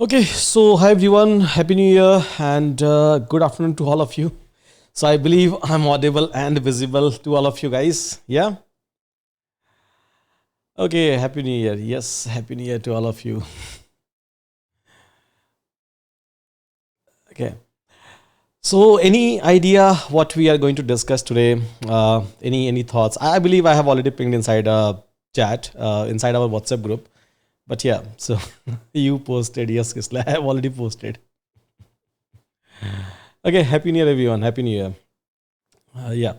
Okay, so hi everyone, Happy New Year and good afternoon to all of you. So I believe I'm audible and visible to all of you guys. Yeah. Okay, Happy New Year. Yes, Happy New Year to all of you. Okay. So any idea what we are going to discuss today? Any thoughts? I believe I have already pinged inside a chat inside our WhatsApp group. But yeah, so you posted. Yes, Kisla, I have already posted. Okay, Happy New Year, everyone. Happy New Year. Yeah.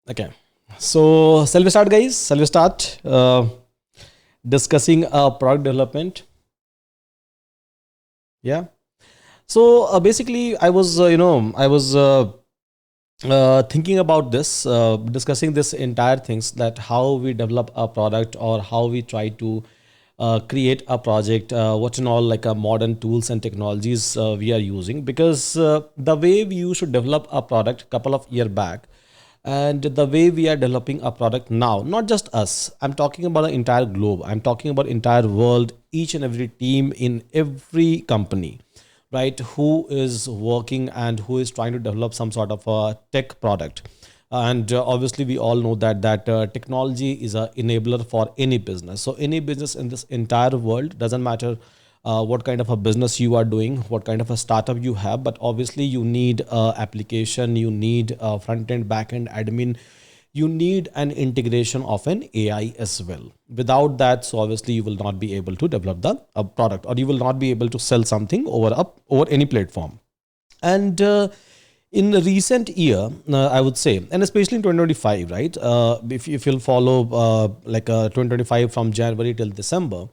Okay. So, shall we start, guys? Shall we start discussing product development? Yeah. So, basically, I was thinking about this, discussing this entire things that how we develop a product or how we try to create a project, what and all like modern tools and technologies we are using. Because the way we used to develop a product couple of year back and the way we are developing a product now, not just us, I'm talking about the entire globe, I'm talking about entire world, each and every team in every company, right, who is working and who is trying to develop some sort of a tech product. And obviously we all know that technology is a enabler for any business. So any business in this entire world, doesn't matter what kind of a business you are doing, what kind of a startup you have, but obviously you need application, you need front end, back end, admin, you need an integration of an AI as well. Without that, so obviously you will not be able to develop the product, or you will not be able to sell something over any platform. And in the recent year, I would say, and especially in 2025, right? If you'll follow 2025 from January till December,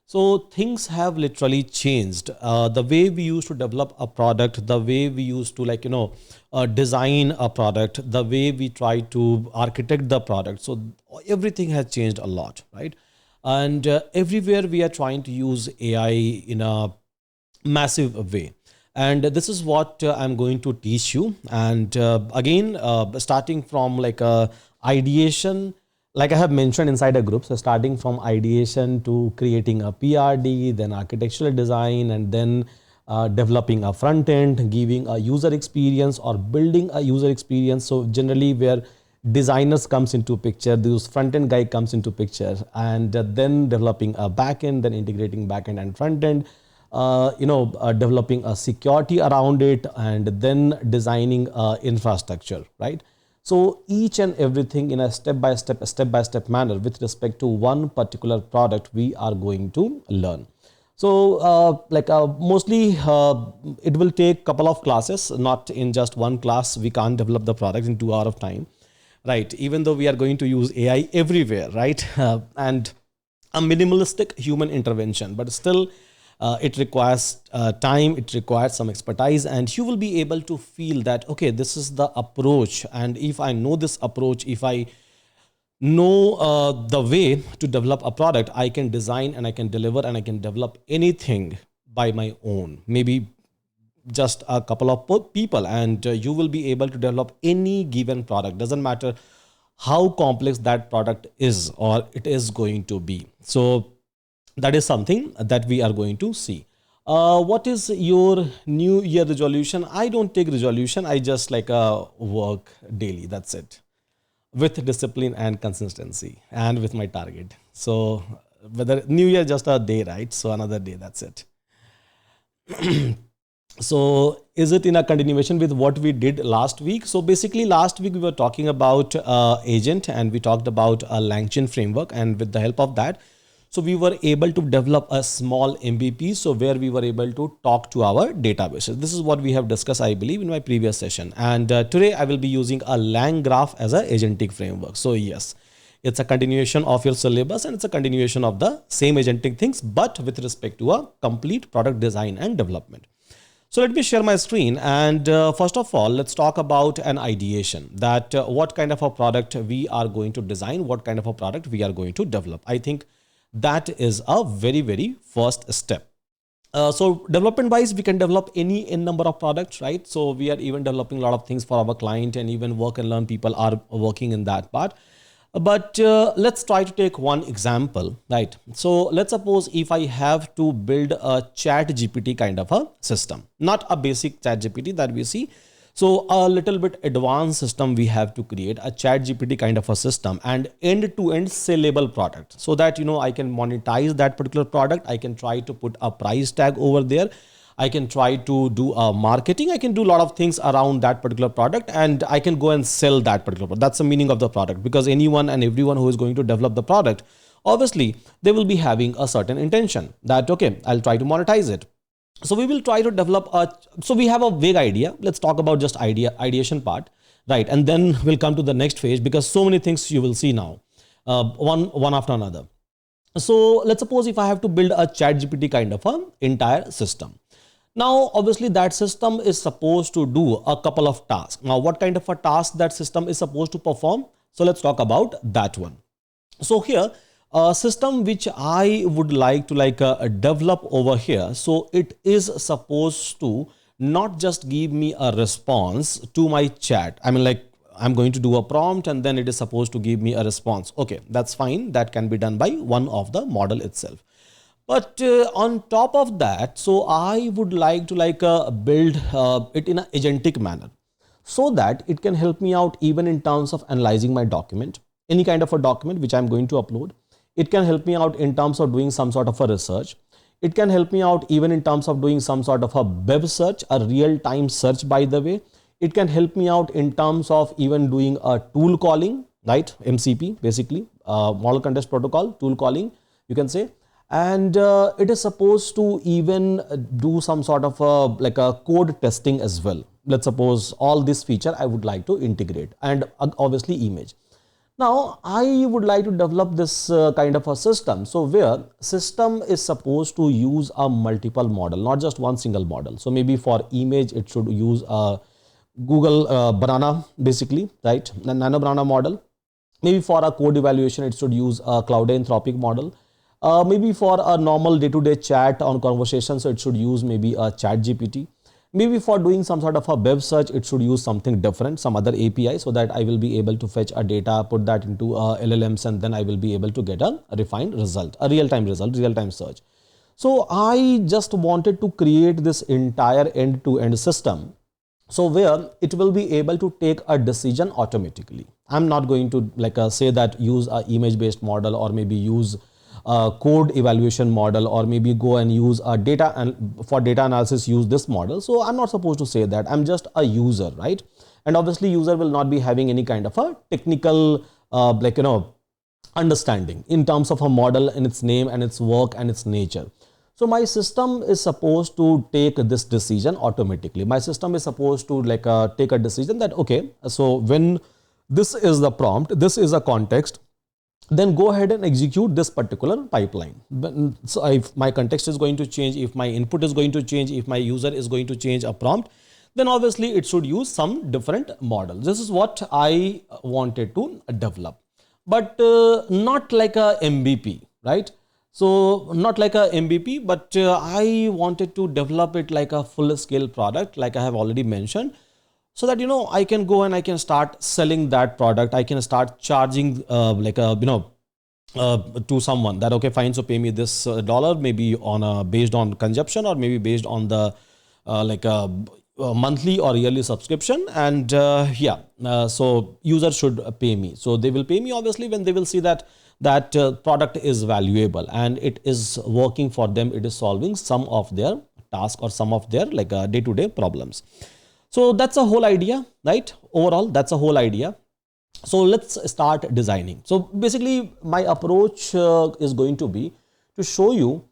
so things have literally changed. The way we used to develop a product, the way we used to design a product, the way we try to architect the product. So everything has changed a lot, right? And everywhere we are trying to use AI in a massive way. And this is what I'm going to teach you. And again, starting from like a ideation, like I have mentioned inside a group. So starting from ideation to creating a PRD, then architectural design, and then developing a front end, giving a user experience or building a user experience. So generally where designers comes into picture, this front end guy comes into picture, and then developing a back end, then integrating back end and front end, developing a security around it, and then designing infrastructure, right? So each and everything in a step by step manner with respect to one particular product we are going to learn. So mostly it will take couple of classes, not in just one class. We can't develop the product in 2 hours of time, right? Even though we are going to use AI everywhere, right? And a minimalistic human intervention, but still it requires time, it requires some expertise, and you will be able to feel that okay, this is the approach, and if I know this approach, if I know the way to develop a product, I can design and I can deliver and I can develop anything by my own, maybe just a couple of people, and you will be able to develop any given product, doesn't matter how complex that product is or it is going to be. So that is something that we are going to see. What is your new year resolution? I don't take resolution, I just work daily, that's it, with discipline and consistency and with my target. So whether new year just a day, right? So another day, that's it. So is it in a continuation with what we did last week? So basically last week we were talking about agent, and we talked about a LangChain framework, and with the help of that, so we were able to develop a small MVP, so where we were able to talk to our databases. This is what we have discussed, I believe, in my previous session. And today I will be using a Lang graph as a agentic framework. So yes, it's a continuation of your syllabus, and it's a continuation of the same agentic things, but with respect to a complete product design and development. So let me share my screen, and first of all, let's talk about an ideation, that what kind of a product we are going to design, what kind of a product we are going to develop. I think that is a very first step. So development wise, we can develop any n number of products, right? So we are even developing a lot of things for our client, and even work and learn people are working in that part. But let's try to take one example, right? So let's suppose if I have to build a chat gpt kind of a system, not a basic chat gpt that we see. So a little bit advanced system we have to create, a chat gpt kind of a system, and end to end sellable product, so that I can monetize that particular product. I can try to put a price tag over there. I can try to do marketing. I can do a lot of things around that particular product, and I can go and sell that particular product. That's the meaning of the product, because anyone and everyone who is going to develop the product, obviously they will be having a certain intention that, okay, I'll try to monetize it. So we will try to develop so we have a vague idea. Let's talk about just ideation part, right? And then we'll come to the next phase, because so many things you will see now, one after another. So let's suppose if I have to build a chat gpt kind of an entire system. Now, obviously, that system is supposed to do a couple of tasks. Now, what kind of a task that system is supposed to perform? So let's talk about that one. So here, a system which I would like to develop over here. So it is supposed to not just give me a response to my chat. I mean, like, I'm going to do a prompt and then it is supposed to give me a response. Okay, that's fine. That can be done by one of the model itself. But on top of that, so I would like to build it in an agentic manner, so that it can help me out even in terms of analyzing my document, any kind of a document which I'm going to upload. It can help me out in terms of doing some sort of a research. It can help me out even in terms of doing some sort of a web search, a real-time search, by the way. It can help me out in terms of even doing a tool calling, right? MCP, basically, Model Context Protocol, tool calling, you can say. And it is supposed to even do some sort of a code testing as well. Let's suppose all this feature I would like to integrate, and obviously image. Now I would like to develop this kind of a system, so where system is supposed to use a multiple model, not just one single model. So maybe for image it should use a Google banana, basically, right? The nano banana model. Maybe for a code evaluation it should use a cloud anthropic model. Maybe for a normal day-to-day chat on conversation, so it should use maybe a chat GPT. Maybe for doing some sort of a web search, it should use something different, some other API, so that I will be able to fetch a data, put that into LLMs, and then I will be able to get a refined result, a real-time result, real-time search. So I just wanted to create this entire end-to-end system, so where it will be able to take a decision automatically. I'm not going to say that use a image-based model, or maybe use code evaluation model, or maybe go and use a data, and for data analysis use this model. So I'm not supposed to say that. I'm just a user, right? And obviously user will not be having any kind of a technical understanding in terms of a model and its name and its work and its nature. So my system is supposed to take this decision automatically. My system is supposed to take a decision that, okay, so when this is the prompt, this is a context, then go ahead and execute this particular pipeline. So if my context is going to change, if my input is going to change, if my user is going to change a prompt, then obviously it should use some different model. This is what I wanted to develop, but not like a MVP, right? So not like a MVP, but I wanted to develop it like a full scale product, like I have already mentioned, so that I can go and I can start selling that product. I can start charging to someone that, okay, fine, so pay me this dollar, maybe on based on consumption, or maybe based on the monthly or yearly subscription. And so user should pay me. So they will pay me obviously when they will see that product is valuable and it is working for them, it is solving some of their task or some of their day-to-day problems. So that's a whole idea, right? Overall, that's a whole idea. So let's start designing. So basically my approach is going to be to show you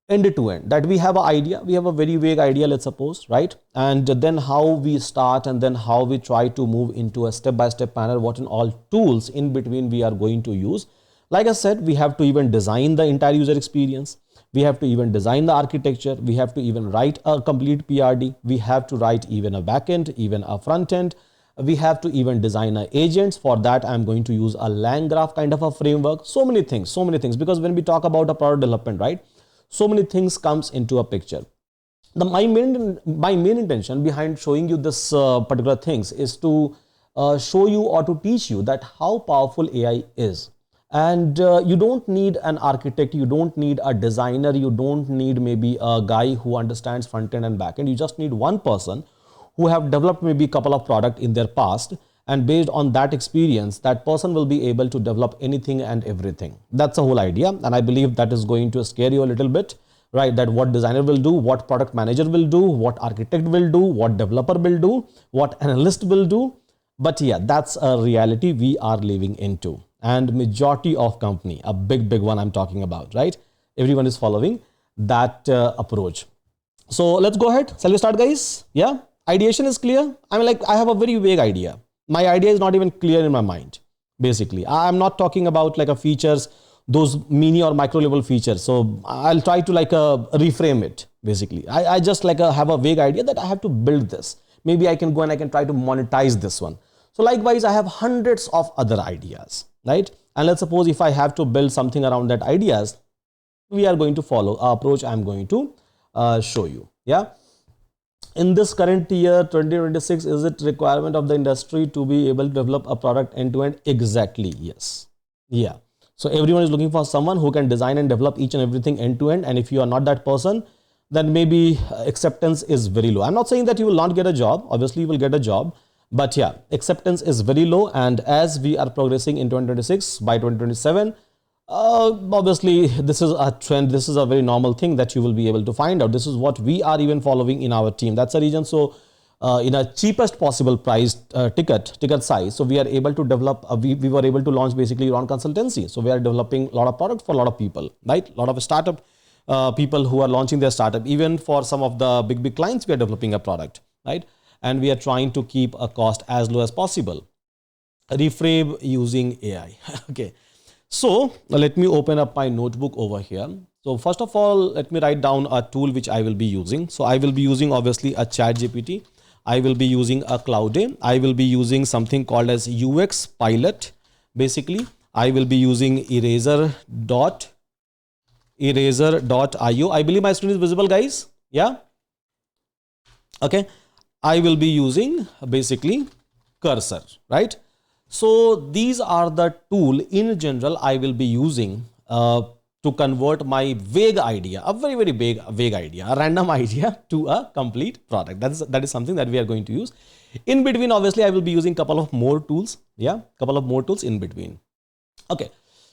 end to end, that we have an idea, we have a very vague idea, let's suppose, right? And then how we start, and then how we try to move into a step-by-step manner, what in all tools in between we are going to use. Like I said, we have to even design the entire user experience. We have to even design the architecture. We have to even write a complete PRD. We have to write even a backend, even a front end. We have to even design agents. For that, I'm going to use a LangGraph kind of a framework. So many things, because when we talk about a product development, right, so many things comes into a picture. My main intention behind showing you this particular things is to show you or to teach you that how powerful AI is. And you don't need an architect, you don't need a designer, you don't need maybe a guy who understands front end and back end. You just need one person who have developed maybe a couple of products in their past, and based on that experience, that person will be able to develop anything and everything. That's the whole idea, and I believe that is going to scare you a little bit, right? That what designer will do, what product manager will do, what architect will do, what developer will do, what analyst will do. But yeah, that's a reality we are living into, and majority of company, a big one I'm talking about, right? Everyone is following that approach. So let's go ahead. Shall we start, guys? Yeah. Ideation is clear. I mean, like, I have a very vague idea. My idea is not even clear in my mind. Basically, I'm not talking about like a features, those mini or micro level features. So I'll try to like reframe it. Basically, I just like have a vague idea that I have to build this. Maybe I can go and I can try to monetize this one. So likewise, I have hundreds of other ideas, right? And let's suppose if I have to build something around that ideas, we are going to follow our approach I'm going to show you. Yeah. In this current year 2026, is it requirement of the industry to be able to develop a product end to end? Exactly, yes. Yeah. So everyone is looking for someone who can design and develop each and everything end to end, and if you are not that person, then maybe acceptance is very low. I'm not saying that you will not get a job. Obviously you will get a job, but yeah, acceptance is very low. And as we are progressing in 2026, by 2027, obviously this is a trend, this is a very normal thing that you will be able to find out. This is what we are even following in our team. That's the reason. So in a cheapest possible price ticket size, so we are able to develop we were able to launch basically Euron consultancy. So we are developing a lot of products for a lot of people, right? A lot of startup people who are launching their startup. Even for some of the big clients, we are developing a product, right? And we are trying to keep a cost as low as possible. Reframe using AI. Okay. So let me open up my notebook over here. So first of all, let me write down a tool which I will be using. So I will be using obviously a chat GPT. I will be using a Cloud. I will be using something called as UX Pilot. Basically, I will be using eraser.io. I believe my screen is visible, guys. Yeah. Okay. I will be using basically Cursor, right? So these are the tool in general I will be using to convert my vague idea, a very vague idea, a random idea, to a complete product. That is something that we are going to use. In between, obviously, I will be using couple of more tools. Yeah, couple of more tools in between. Okay.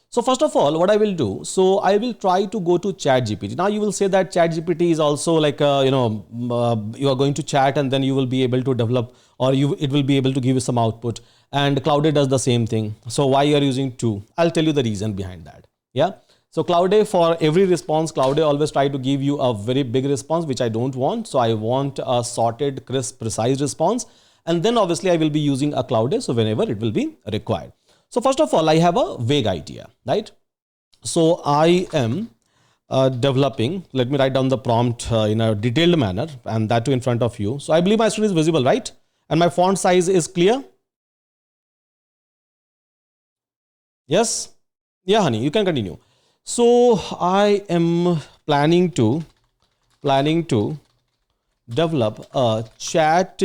So first of all, what I will do, so I will try to go to ChatGPT. Now you will say that ChatGPT is also like you are going to chat and then you will be able to develop, or it will be able to give you some output. And Cloud does the same thing. So why you are using two? I'll tell you the reason behind that. Yeah. So Cloud, for every response, Cloud always try to give you a very big response, which I don't want. So I want a sorted, crisp, precise response. And then obviously I will be using a Cloud, so whenever it will be required. So first of all, I have a vague idea, right? So I am developing, let me write down the prompt in a detailed manner, and that too in front of you. So I believe my screen is visible, right? And my font size is clear. Yes. Yeah, honey, you can continue. So I am planning to develop a chat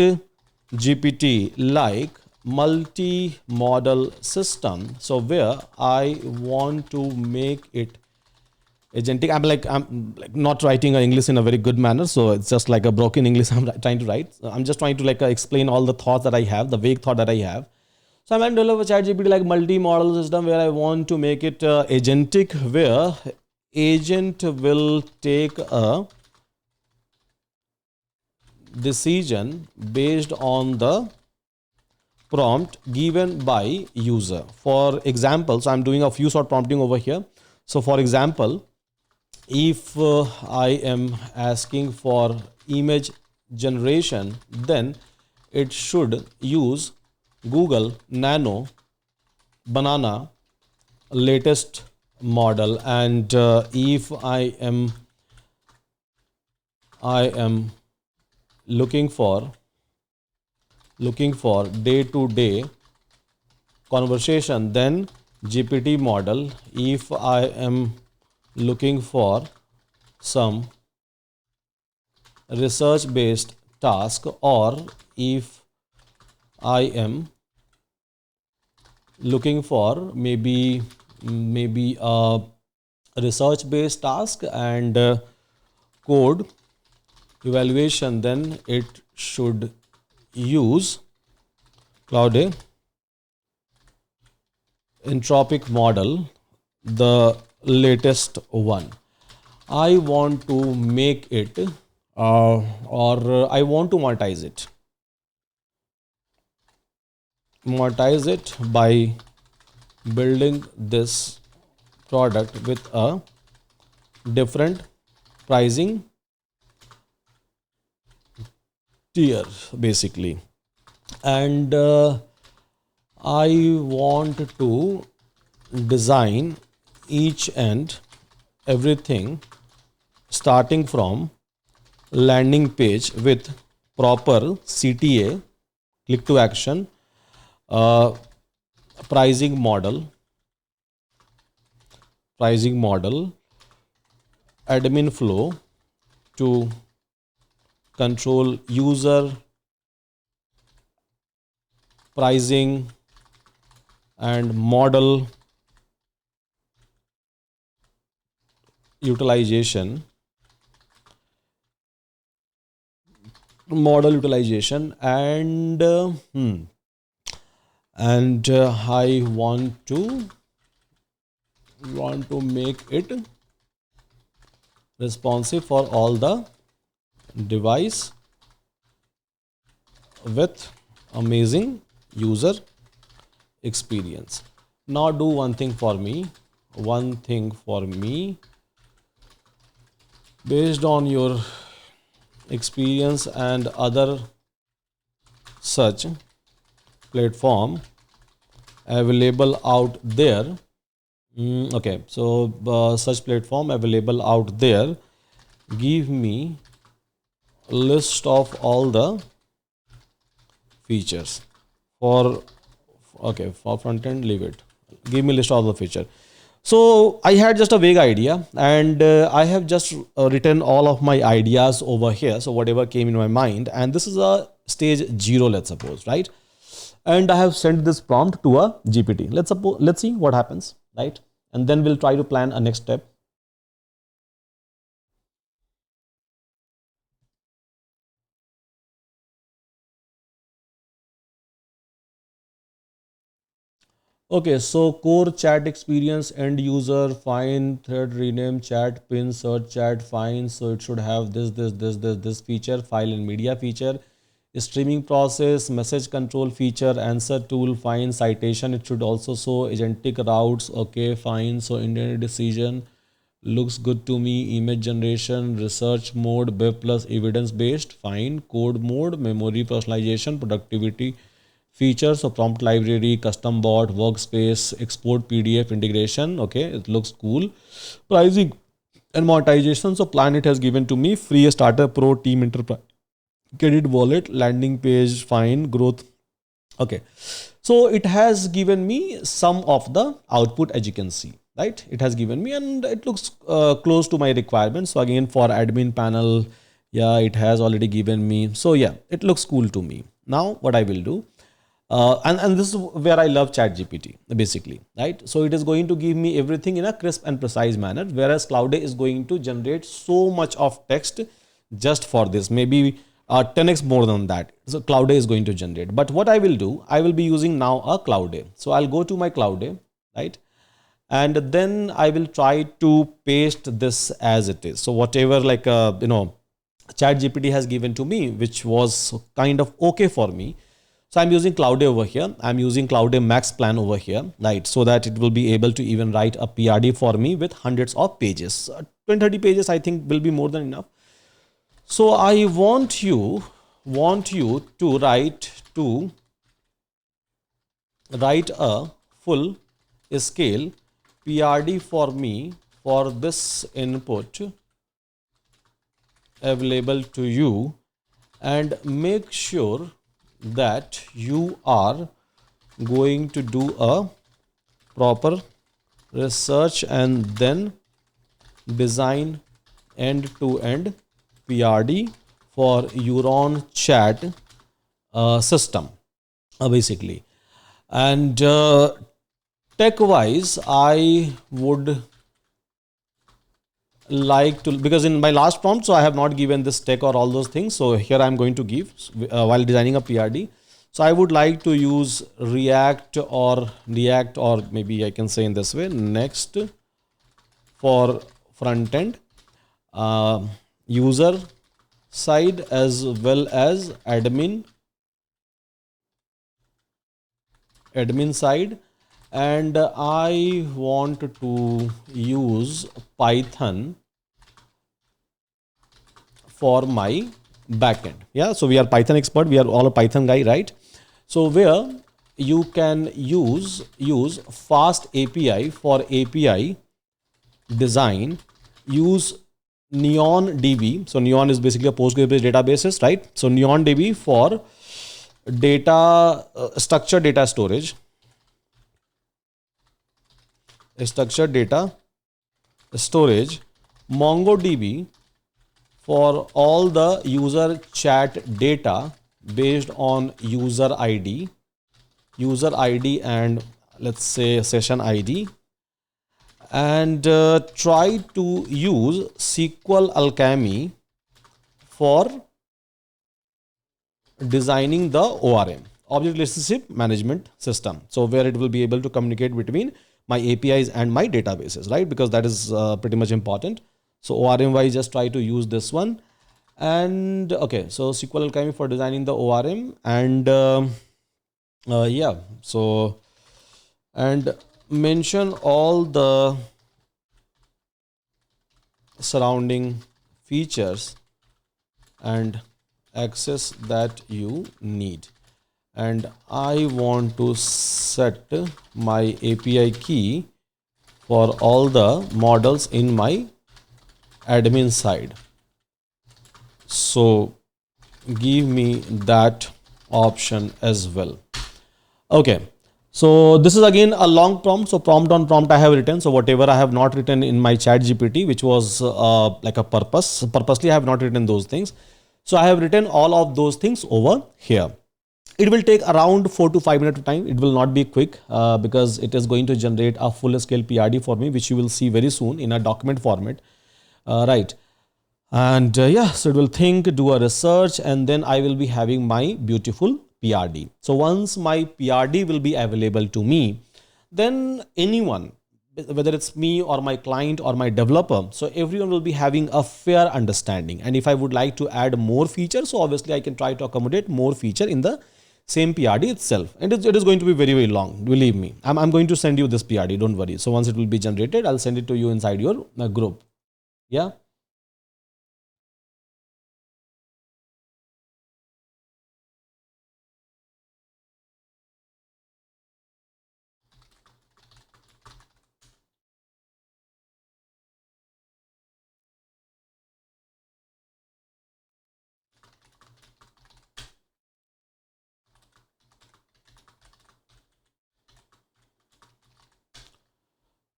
GPT like multi-model system. So where I want to make it agentic. I'm like not writing English in a very good manner, so it's just like a broken English I'm trying to write. I'm just trying to like explain all the thoughts that I have, the vague thought that I have. So I'm going to develop a chat GPT like multi-model system where I want to make it agentic, where agent will take a decision based on the prompt given by user. For example, so I'm doing a few short prompting over here. So for example, if I am asking for image generation, then it should use Google Nano Banana latest model. And if I am looking for day-to-day conversation, then GPT model. If I am looking for some research based task, or if I am looking for maybe a research based task and code evaluation, then it should use Cloud entropic model, the latest one. I want to make it or I want to monetize it by building this product with a different pricing tier basically. And I want to design each and everything starting from landing page with proper CTA, click to action, uh, pricing model, admin flow to control user pricing and utilization model utilization and I want to make it responsive for all the device with amazing user experience. Now do one thing for me, based on your experience and other such platform available out there. Okay, so such platform available out there, give me a list of all the features for for front end, leave it, give me list of the feature. So I had just a vague idea and I have just written all of my ideas over here, so whatever came in my mind, and this is a stage 0, let's suppose, right? And I have sent this prompt to a GPT. Let's see what happens, right? And then we'll try to plan a next step. Okay, so core chat experience, end user, fine, thread rename, chat, pin, search chat, fine. So it should have this feature, file and media feature, streaming process, message control feature, answer tool, fine, citation. It should also show agentic routes. Okay, fine. So Indian decision looks good to me. Image generation, research mode, web plus evidence based, fine. Code mode, memory personalization, productivity features, so prompt library, custom bot, workspace, export PDF integration. Okay, it looks cool. Pricing and monetization, so plan it has given to me free starter, pro, team, enterprise, credit, wallet, landing page, fine, growth. Okay, so it has given me some of the output, as you can see, right? It has given me and it looks close to my requirements. So again, for admin panel, yeah, it has already given me. So yeah, it looks cool to me. Now what I will do, and this is where I love ChatGPT basically, right? So it is going to give me everything in a crisp and precise manner, whereas Cloud is going to generate so much of text just for this, maybe 10x more than that. So Cloud is going to generate. But what I will do, I will be using now a Cloud. So I'll go to my Cloud, right? And then I will try to paste this as it is. So whatever Chat GPT has given to me, which was kind of okay for me. So I'm using Cloud over here. I'm using Cloud Max plan over here, right? So that it will be able to even write a PRD for me with hundreds of pages. 20, 30 pages, I think will be more than enough. So I want you to write a full scale PRD for me for this input available to you, and make sure that you are going to do a proper research and then design end-to-end PRD for Euron chat system, basically. And tech wise, I would like to, because in my last prompt, so I have not given this tech or all those things. So here I'm going to give while designing a PRD. So I would like to use React, or maybe I can say in this way, Next for front end, user side, as well as admin side. And I want to use Python for my backend. Yeah, so we are Python expert, we are all a Python guy, right? So where you can use fast API for API design, use Neon DB. So Neon is basically a PostgreSQL databases, right? So Neon DB for data structured data storage, MongoDB for all the user chat data based on user ID, and let's say session ID, and try to use SQL Alchemy for designing the ORM, Object Relationship Management System. So where it will be able to communicate between my APIs and my databases, right? Because that is pretty much important. So ORM wise, just try to use this one. And okay, so SQL Alchemy for designing the ORM, and yeah, so and mention all the surrounding features and access that you need. And I want to set my API key for all the models in my admin side. So give me that option as well. Okay, so this is again a long prompt. So prompt on prompt I have written. So whatever I have not written in my chat GPT, which was like a purposely I have not written those things. So I have written all of those things over here. It will take around 4 to 5 minutes of time. It will not be quick because it is going to generate a full scale PRD for me, which you will see very soon in a document format, right? And yeah, so it will think, do a research, and then I will be having my beautiful PRD. So once my PRD will be available to me, then anyone, whether it's me or my client or my developer, so everyone will be having a fair understanding. And if I would like to add more features, so obviously I can try to accommodate more feature in the same PRD itself. And it is going to be very, very long. Believe me, I'm going to send you this PRD. Don't worry. So once it will be generated, I'll send it to you inside your group. Yeah.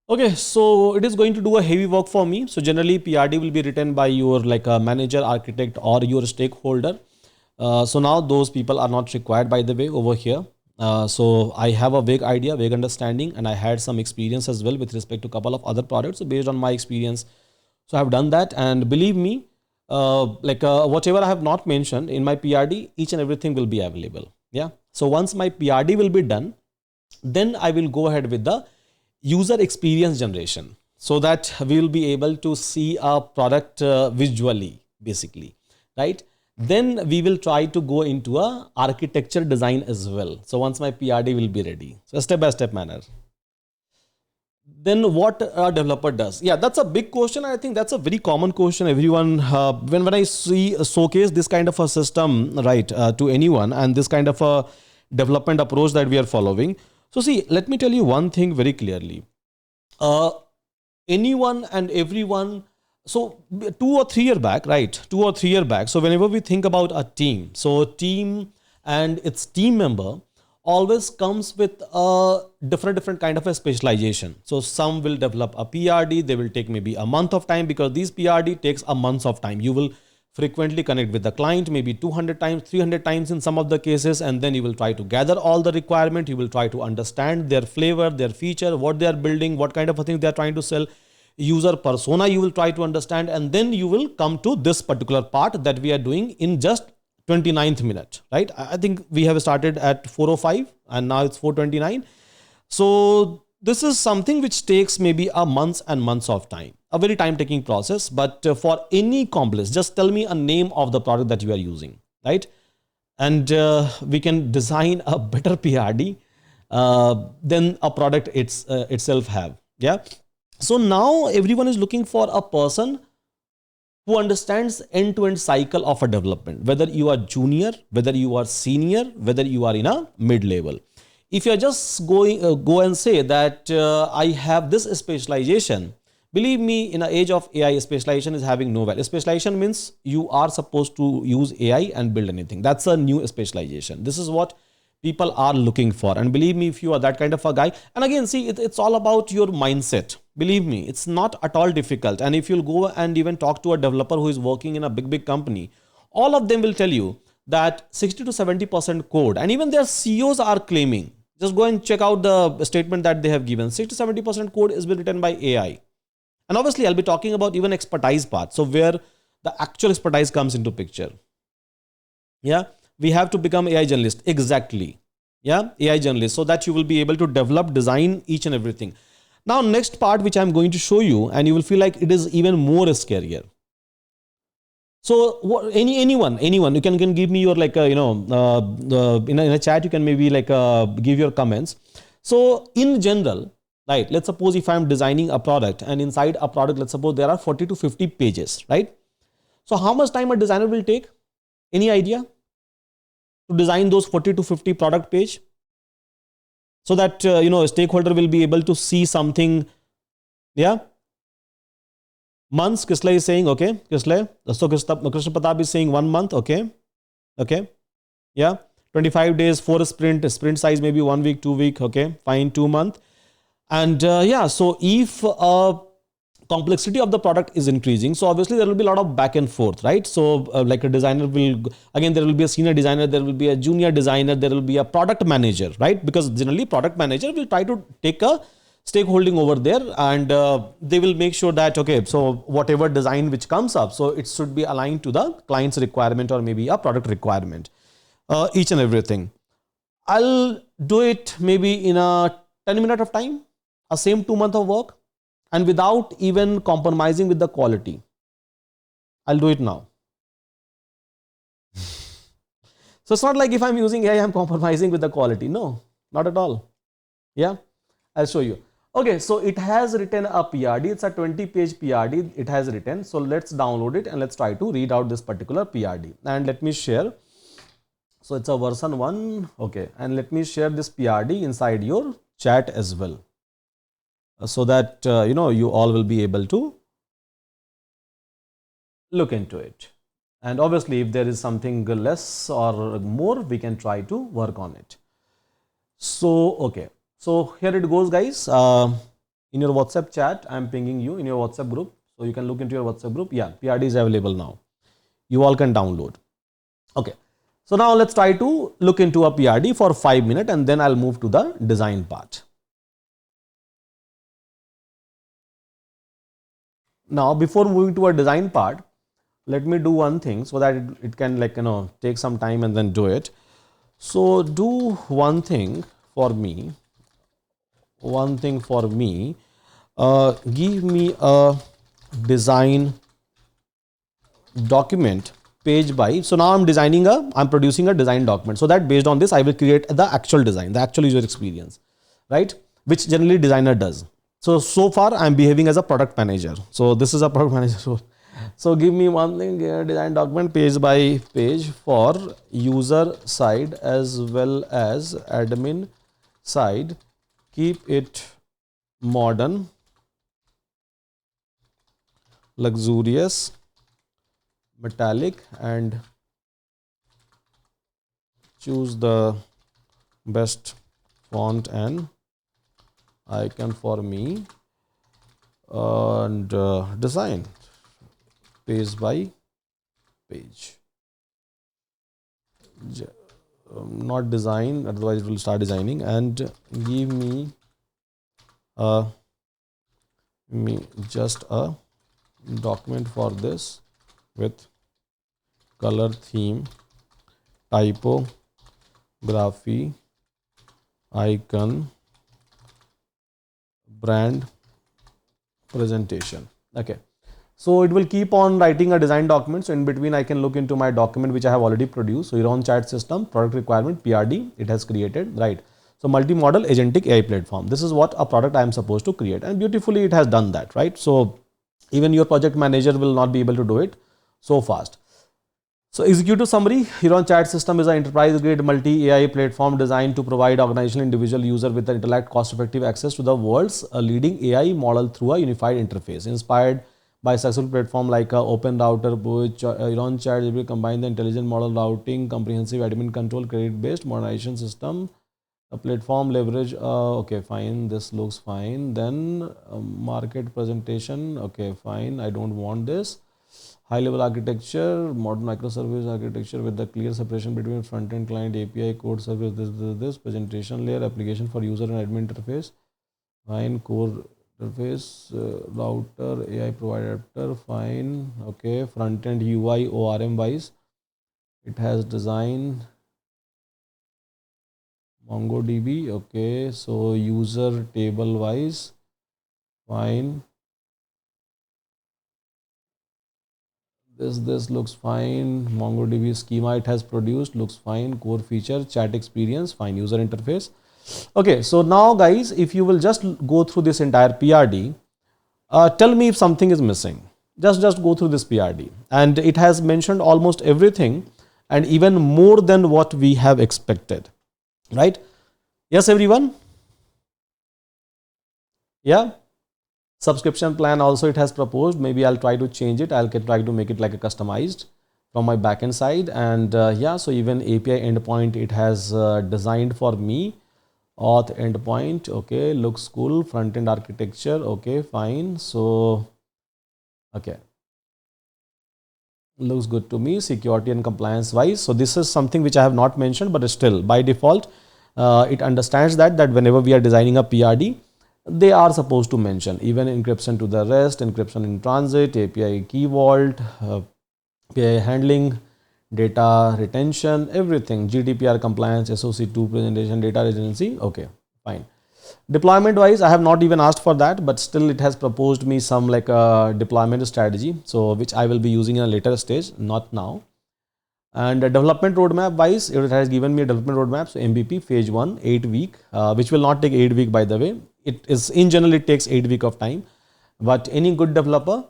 Okay, so it is going to do a heavy work for me. So generally PRD will be written by your like a manager, architect, or your stakeholder. So now those people are not required, by the way, over here. So I have a vague idea, vague understanding, and I had some experience as well with respect to a couple of other products. So based on my experience, so I have done that, and believe me, whatever I have not mentioned in my PRD, each and everything will be available. Yeah. So once my PRD will be done, then I will go ahead with the user experience generation, so that we will be able to see a product visually, basically, right? Then we will try to go into a architecture design as well. So once my PRD will be ready, so step by step manner. Then what a developer does? Yeah, that's a big question. I think that's a very common question. Everyone, when I see showcase this kind of a system, right, to anyone, and this kind of a development approach that we are following. So see, let me tell you one thing very clearly. Uh, Anyone and everyone. So 2 or 3 years back, right? 2 or 3 years back. So whenever we think about a team, so team and its team member always comes with a different kind of a specialization. So some will develop a PRD. They will take maybe a month of time, because these PRD takes a month of time. You will frequently connect with the client, maybe 200 times, 300 times in some of the cases, and then you will try to gather all the requirement. You will try to understand their flavor, their feature, what they are building, what kind of a thing they are trying to sell, user persona you will try to understand, and then you will come to this particular part that we are doing in just 29th minute, right? I think we have started at 4:05 and now it's 4:29. So this is something which takes maybe a months and months of time, a very time taking process. But for any complex, just tell me a name of the product that you are using, right? And we can design a better PRD than a product itself have. Yeah. So now everyone is looking for a person who understands end-to-end cycle of a development, whether you are junior, whether you are senior, whether you are in a mid-level. If you're just go and say that I have this specialization, believe me, in an age of AI, specialization is having no value. Specialization means you are supposed to use AI and build anything. That's a new specialization. This is what people are looking for. And believe me, if you are that kind of a guy, and again, see, it's all about your mindset. Believe me, it's not at all difficult. And if you'll go and even talk to a developer who is working in a big company, all of them will tell you that 60 to 70% code, and even their CEOs are claiming, just go and check out the statement that they have given, 60 to 70% code is been written by AI. And obviously I'll be talking about even expertise part, so where the actual expertise comes into picture. Yeah, we have to become AI journalist. Exactly. Yeah, AI journalist, so that you will be able to develop, design each and everything. Now next part which I'm going to show you, and you will feel like it is even more scarier. So anyone you can give me your like in a chat you can maybe like give your comments. So in general, right, let's suppose if I'm designing a product, and inside a product, let's suppose there are 40 to 50 pages, right? So how much time a designer will take? Any idea? To design those 40 to 50 product page, so that a stakeholder will be able to see something. Yeah, months, Kisle is saying, okay, Kisle. So Krishna Pratap is saying 1 month, okay, okay, yeah, 25 days for a sprint size maybe 1 week, 2 week, okay, fine, 2 month. And yeah, so if complexity of the product is increasing, so obviously there will be a lot of back and forth, right? So like a designer will, again, there will be a senior designer, there will be a junior designer, there will be a product manager, right? Because generally product manager will try to take a stakeholding over there, and they will make sure that, okay, so whatever design which comes up, so it should be aligned to the client's requirement or maybe a product requirement, each and everything. I'll do it maybe in a 10 minute of time, a same 2 month of work, and without even compromising with the quality. I'll do it now. So it's not like if I'm using AI, I'm compromising with the quality. No, not at all. Yeah, I'll show you. Okay, so it has written a PRD. It's a 20-page PRD. It has written. So let's download it and let's try to read out this particular PRD. And let me share. So it's a version 1. Okay, and let me share this PRD inside your chat as well, so that you all will be able to look into it. And obviously if there is something less or more, we can try to work on it. So okay, so here it goes, guys. In your WhatsApp chat, I'm pinging you in your WhatsApp group, so you can look into your WhatsApp group. Yeah, PRD is available now. You all can download. Okay, so now let's try to look into a PRD for 5 minutes, and then I'll move to the design part. Now, before moving to a design part, let me do one thing so that it can take some time and then do it. So do one thing for me. Give me a design document page by. So now I'm producing a design document, so that based on this I will create the actual design, the actual user experience, right? Which generally designer does. So far I'm behaving as a product manager. So this is a product manager role. So give me one thing here, design document page by page for user side as well as admin side. Keep it modern, luxurious, metallic, and choose the best font and icon for me, and design page by page. Not design, otherwise it will start designing. And give uh, me just a document for this with color, theme, typography, icon, brand, presentation. Okay. So it will keep on writing a design document. So in between, I can look into my document which I have already produced. So Euron chat system, product requirement, PRD, it has created, right? So multi-model agentic AI platform. This is what a product I am supposed to create, and beautifully it has done that, right? So even your project manager will not be able to do it so fast. So executive summary, Euron chat system is an enterprise grade multi AI platform designed to provide organizational individual user with the intellect cost effective access to the world's leading AI model through a unified interface. Inspired by successful platform like Open Router, which Euron chat will combine the intelligent model routing, comprehensive admin control, credit based modernization system. A platform leverage, okay, fine, this looks fine. Then market presentation, okay, fine, I don't want this. High level architecture, modern microservice architecture with the clear separation between front end client, API, code service, this presentation layer, application for user and admin interface, fine, core interface, router, AI provider adapter, fine, okay, front end UI, ORM wise, it has design, MongoDB, okay, so user table wise, fine. This looks fine. MongoDB schema it has produced looks fine. Core feature, chat experience, fine. User interface. Okay, so now guys, if you will just go through this entire PRD, tell me if something is missing. Just go through this PRD, and it has mentioned almost everything, and even more than what we have expected, right? Yes, everyone. Yeah. Subscription plan also it has proposed. Maybe I'll try to change it. I'll try to make it like a customized from my backend side. And yeah, so even API endpoint it has designed for me. Auth endpoint, okay, looks cool. Front end architecture, okay, fine. So okay, looks good to me. Security and compliance wise. So this is something which I have not mentioned, but still by default, it understands that whenever we are designing a PRD, they are supposed to mention even encryption to the rest, encryption in transit, API key vault, API handling, data retention, everything, GDPR compliance, SOC2 presentation, data residency. Okay, fine. Deployment wise, I have not even asked for that, but still it has proposed me some like a deployment strategy. So which I will be using in a later stage, not now. And development roadmap wise, it has given me a development roadmap. So MVP phase 1, 8 week, which will not take 8 week by the way. It is in general, it takes 8 week of time. But any good developer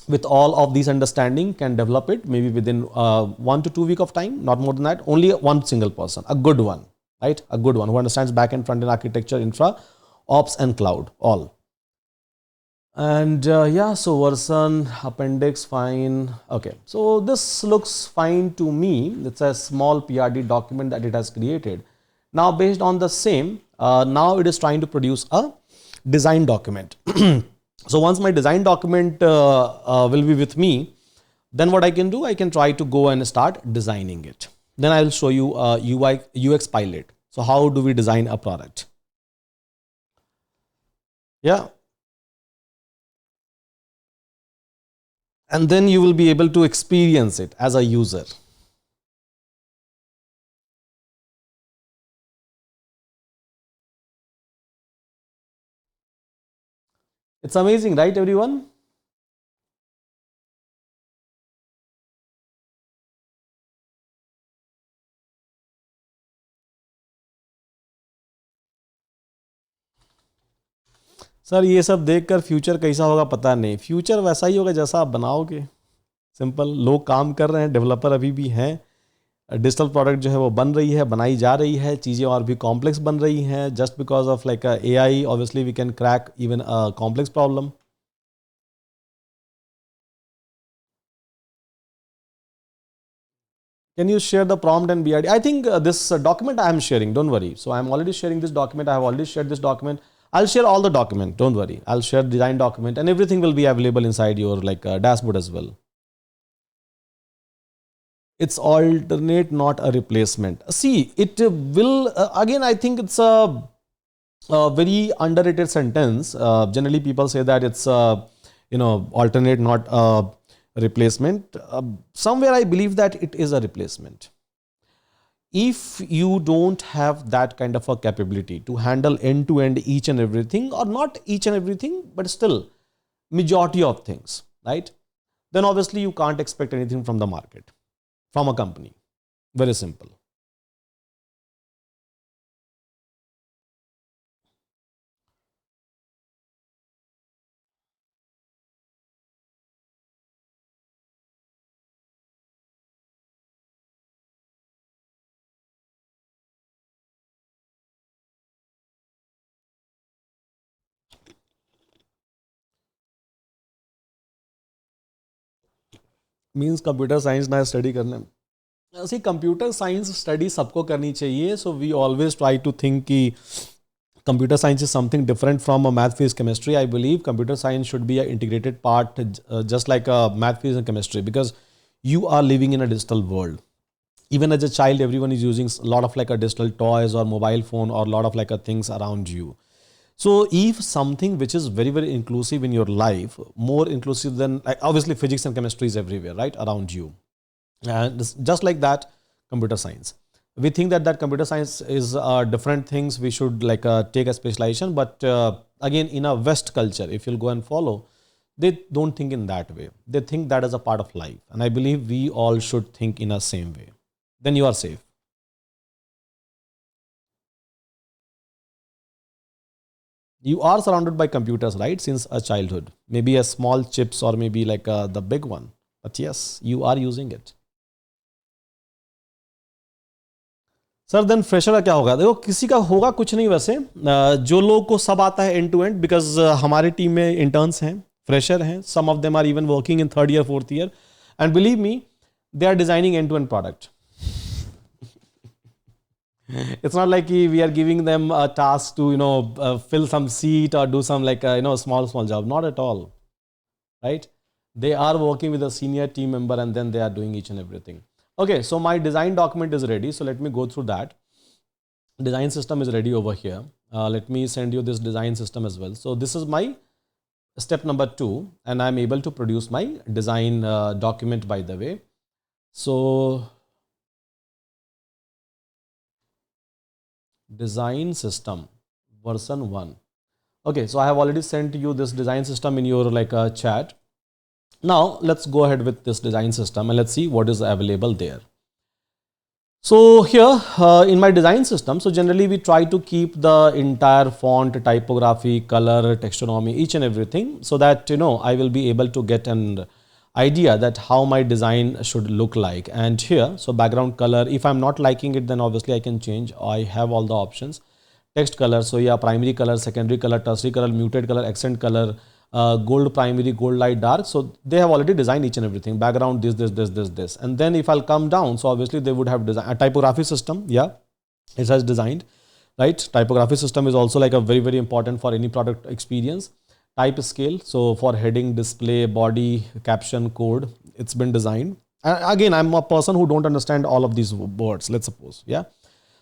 with all of these understanding can develop it maybe within 1 to 2 week of time, not more than that. Only one single person, a good one, right? A good one who understands back-end, front-end architecture, infra, ops and cloud, all. And yeah, so version appendix fine. Okay, so this looks fine to me. It's a small PRD document that it has created. Now based on the same, now it is trying to produce a design document. So once my design document will be with me, then what I can do, I can try to go and start designing it. Then I will show you a UI UX pilot. So how do we design a product? Yeah. And then you will be able to experience it as a user. It's amazing, right, everyone? Sir ये सब देखकर future कैसा होगा पता नहीं. Future वैसा ही होगा जैसा आप बनाओगे. सिंपल. लोग काम कर रहे हैं, डेवलपर अभी भी हैं. डिजिटल प्रोडक्ट जो है वो बन रही है, बनाई जा रही है, चीज़ें और भी कॉम्प्लेक्स बन रही हैं. Just because of like AI, obviously we can crack even a complex problem. Can you share the prompt and BRD? I think this document I am sharing. Don't worry. So I am already sharing this document. I have already shared this document. I'll share all the document. Don't worry. I'll share design document and everything will be available inside your like dashboard as well. It's alternate, not a replacement. See, it will again. I think it's a very underrated sentence. Generally, people say that it's alternate, not a replacement. Somewhere, I believe that it is a replacement. If you don't have that kind of a capability to handle end to end each and everything, or not each and everything, but still majority of things, right? Then obviously you can't expect anything from the market, from a company. Very simple. Means computer science ना study करने. See, computer science study सबको करनी चाहिए. So we always try to think कि computer science is something different from a math, physics, chemistry. I believe computer science should be an integrated part, just like a math, physics, and chemistry, because you are living in a digital world. Even as a child, everyone is using a lot of like a digital toys or mobile phone or a lot of like a things around you. So if something which is very, very inclusive in your life, more inclusive than, like, obviously physics and chemistry is everywhere, right, around you. And just like that, computer science. We think that computer science is different things. We should like take a specialization. But again, in a West culture, if you'll go and follow, they don't think in that way. They think that as a part of life. And I believe we all should think in a same way. Then you are safe. You are surrounded by computers, right, since a childhood. Maybe a small chips or maybe like the big one. But yes, you are using it. Sir then fresher का क्या होगा? देखो, किसी का होगा कुछ नहीं वैसे. जो लोगों को सब आता है एंड टू एंड, बिकॉज हमारे टीम में इंटर्न्स हैं, फ्रेशर हैं, some of them are even working in third year, fourth year, and believe me, they are designing end to end product. It's not like we are giving them a task to fill some seat or do some like small job. Not at all, right? They are working with a senior team member and then they are doing each and everything. Okay, so my design document is ready. So let me go through that. Design system is ready over here. Let me send you this design system as well. So this is my step number 2, and I'm able to produce my design document, by the way. So design system version 1. Okay, so I have already sent you this design system in your like a chat. Now let's go ahead with this design system and let's see what is available there. So here in my design system, so generally we try to keep the entire font, typography, color, texonomy, each and everything, so that I will be able to get an idea that how my design should look like. And here, so background color, if I'm not liking it, then obviously I can change. I have all the options. Text color, so yeah, primary color, secondary color, tertiary color, muted color, accent color, gold primary, gold light, dark. So they have already designed each and everything. Background, this. And then if I'll come down, so obviously they would have designed a typography system. Yeah, it has designed, right? Typography system is also like a very, very important for any product experience. Type scale, so for heading, display, body, caption, code, it's been designed. Again, I'm a person who don't understand all of these words, let's suppose, yeah.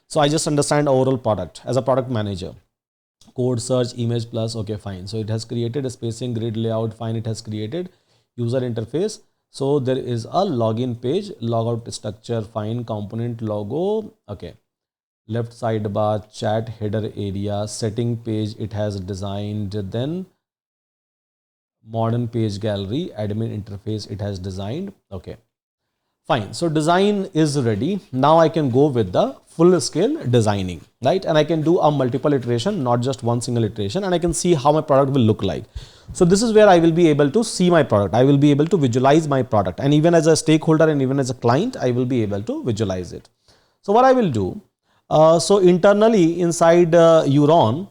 So I just understand overall product as a product manager. Code, search, image plus, okay, fine. So it has created a spacing, grid layout, fine. It has created user interface. So there is a login page, logout structure, fine. Component logo, okay. Left sidebar, chat header area, setting page, it has designed. Then modern page gallery, admin interface, it has designed. Okay, fine. So design is ready. Now I can go with the full scale designing, right? And I can do a multiple iteration, not just one single iteration, and I can see how my product will look like. So this is where I will be able to see my product. I will be able to visualize my product, and even as a stakeholder and even as a client, I will be able to visualize it. So what I will do, so internally inside Euron,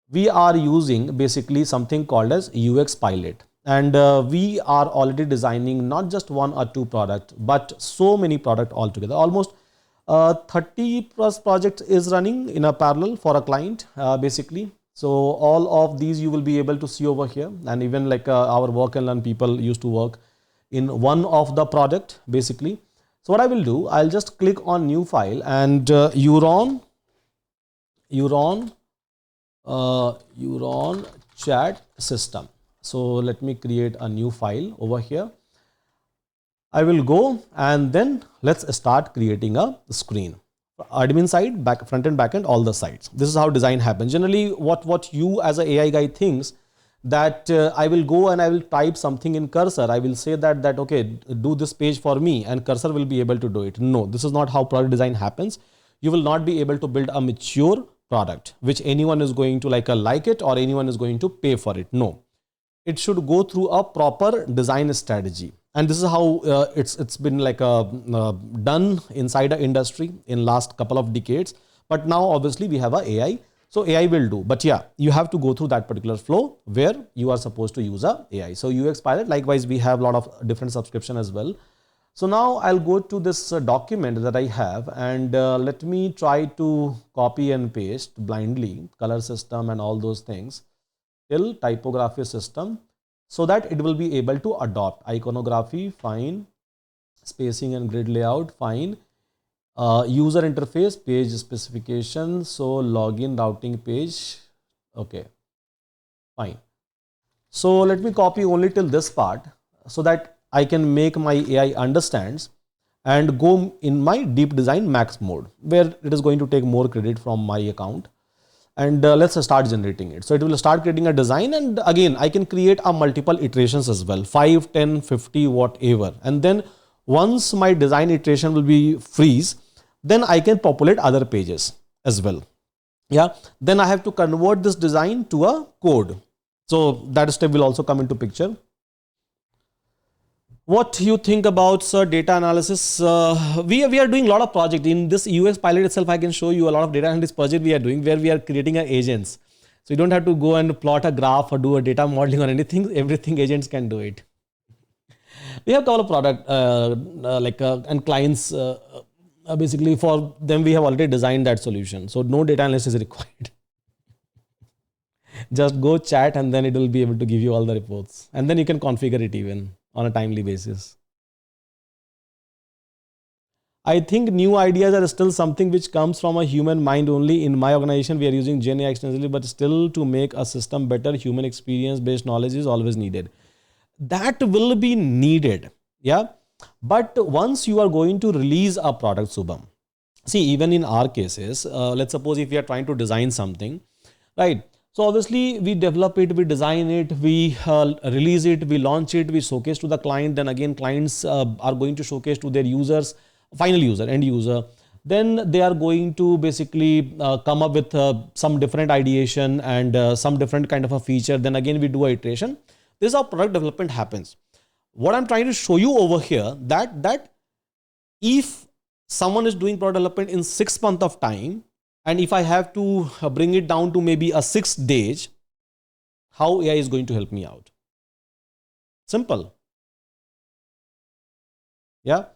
we are using basically something called as UX pilot, and we are already designing not just one or two product, but so many product altogether. Almost 30 plus projects is running in a parallel for a client, basically. So all of these you will be able to see over here, and even like our work and learn people used to work in one of the product, basically. So what I will do, I'll just click on new file and Euron chat system. So let me create a new file over here. I will go and then let's start creating a screen. Admin side, back, front end, back end, all the sides. This is how design happens. Generally, what you as a AI guy thinks that I will go and I will type something in cursor. I will say that okay, do this page for me, and cursor will be able to do it. No, this is not how product design happens. You will not be able to build a mature product which anyone is going to like it or anyone is going to pay for it. No, it should go through a proper design strategy, and this is how it's been done inside the industry in last couple of decades. But now obviously we have a AI, so AI will do. But yeah, you have to go through that particular flow where you are supposed to use a AI. So UX pilot, likewise we have a lot of different subscription as well. So now I'll go to this document that I have, and let me try to copy and paste blindly color system and all those things till typography system, so that it will be able to adopt iconography, fine, spacing and grid layout, fine, user interface, page specification, so login routing page, okay, fine. So let me copy only till this part so that I can make my AI understands and go in my deep design max mode where it is going to take more credit from my account. And let's start generating it. So it will start creating a design, and again I can create a multiple iterations as well, 5, 10, 50, whatever. And then once my design iteration will be freeze, then I can populate other pages as well. Yeah, then I have to convert this design to a code. So that step will also come into picture. What you think about data analysis? We are doing a lot of project in this UX pilot itself. I can show you a lot of data analysis project we are doing where we are creating agents. So you don't have to go and plot a graph or do a data modeling or anything. Everything agents can do it. We have a couple of product and clients. Basically for them we have already designed that solution. So no data analysis is required. Just go chat and then it will be able to give you all the reports. And then you can configure it even on a timely basis. I think new ideas are still something which comes from a human mind only. In my organization, we are using Gen AI extensively, but still to make a system better, human experience based knowledge is always needed. That will be needed. Yeah. But once you are going to release a product, Subham, see, even in our cases, let's suppose if we are trying to design something, right? So obviously we develop it, we design it, we release it, we launch it, we showcase to the client. Then again, clients are going to showcase to their users, final user, end user. Then they are going to basically come up with some different ideation and some different kind of a feature. Then again, we do a iteration. This is how product development happens. What I'm trying to show you over here, that if someone is doing product development in 6 months of time, and if I have to bring it down to maybe a 6 days, how AI is going to help me out? Simple. Yeah.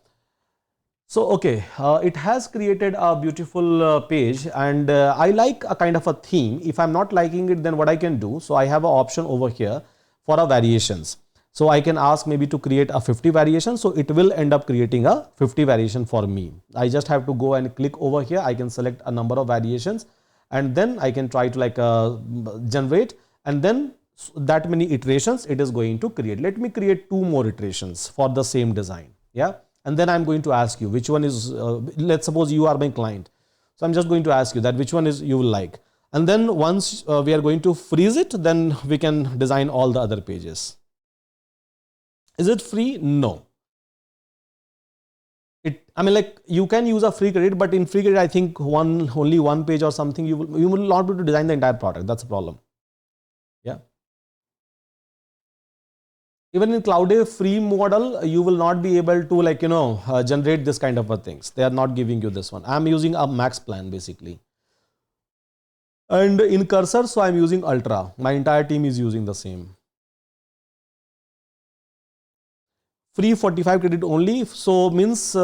So, okay, it has created a beautiful page, and I like a kind of a theme. If I'm not liking it, then what I can do? So I have an option over here for a variations. So I can ask maybe to create a 50 variation. So it will end up creating a 50 variation for me. I just have to go and click over here. I can select a number of variations, and then I can try to generate, and then that many iterations it is going to create. Let me create 2 more iterations for the same design. Yeah. And then I'm going to ask you which one is, let's suppose you are my client. So I'm just going to ask you that which one is you will like. And then once we are going to freeze it, then we can design all the other pages. Is it free? No. You can use a free credit, but in free credit, I think only one page or something, you will not be able to design the entire product. That's a problem. Yeah. Even in Cloud free model, you will not be able to generate this kind of things. They are not giving you this one. I'm using a max plan basically. And in Cursor, so I'm using Ultra. My entire team is using the same. Free 45 credit only, so means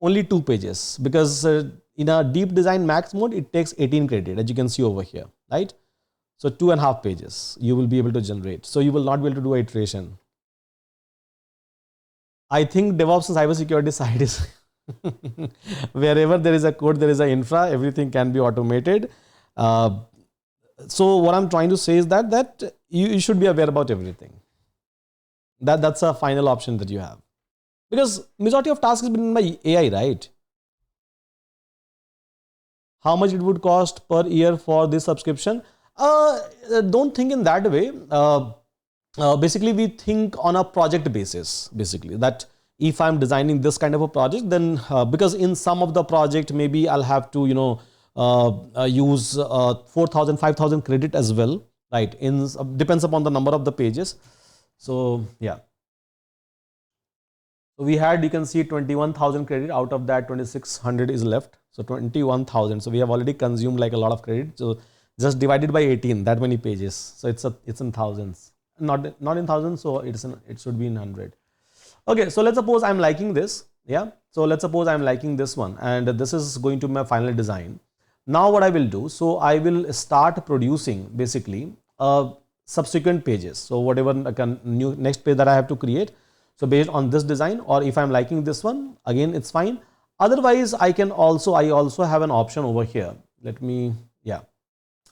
only 2 pages, because in a deep design max mode it takes 18 credit, as you can see over here, right? So 2.5 pages you will be able to generate, so you will not be able to do iteration. I think DevOps and cybersecurity side is wherever there is a code, there is a infra, everything can be automated. Uh, so what I'm trying to say is that you should be aware about everything. That's a final option that you have, because majority of tasks is been done by AI, right? How much it would cost per year for this subscription? Don't think in that way. Basically, we think on a project basis. Basically, that if I'm designing this kind of a project, then because in some of the project maybe I'll have to use 4,000 credit as well, right? In depends upon the number of the pages. So yeah. So we had, you can see 21,000 credit, out of that 2,600 is left. So 21,000. So we have already consumed like a lot of credit. So just divided by 18, that many pages. So it's in thousands, not in thousands. So it should be in 100. Okay. So let's suppose I'm liking this. Yeah. So let's suppose I'm liking this one, and this is going to be my final design. Now what I will do, so I will start producing basically subsequent pages. So whatever new next page that I have to create, so based on this design, or if I'm liking this one, again it's fine. Otherwise, I also have an option over here. Let me, yeah,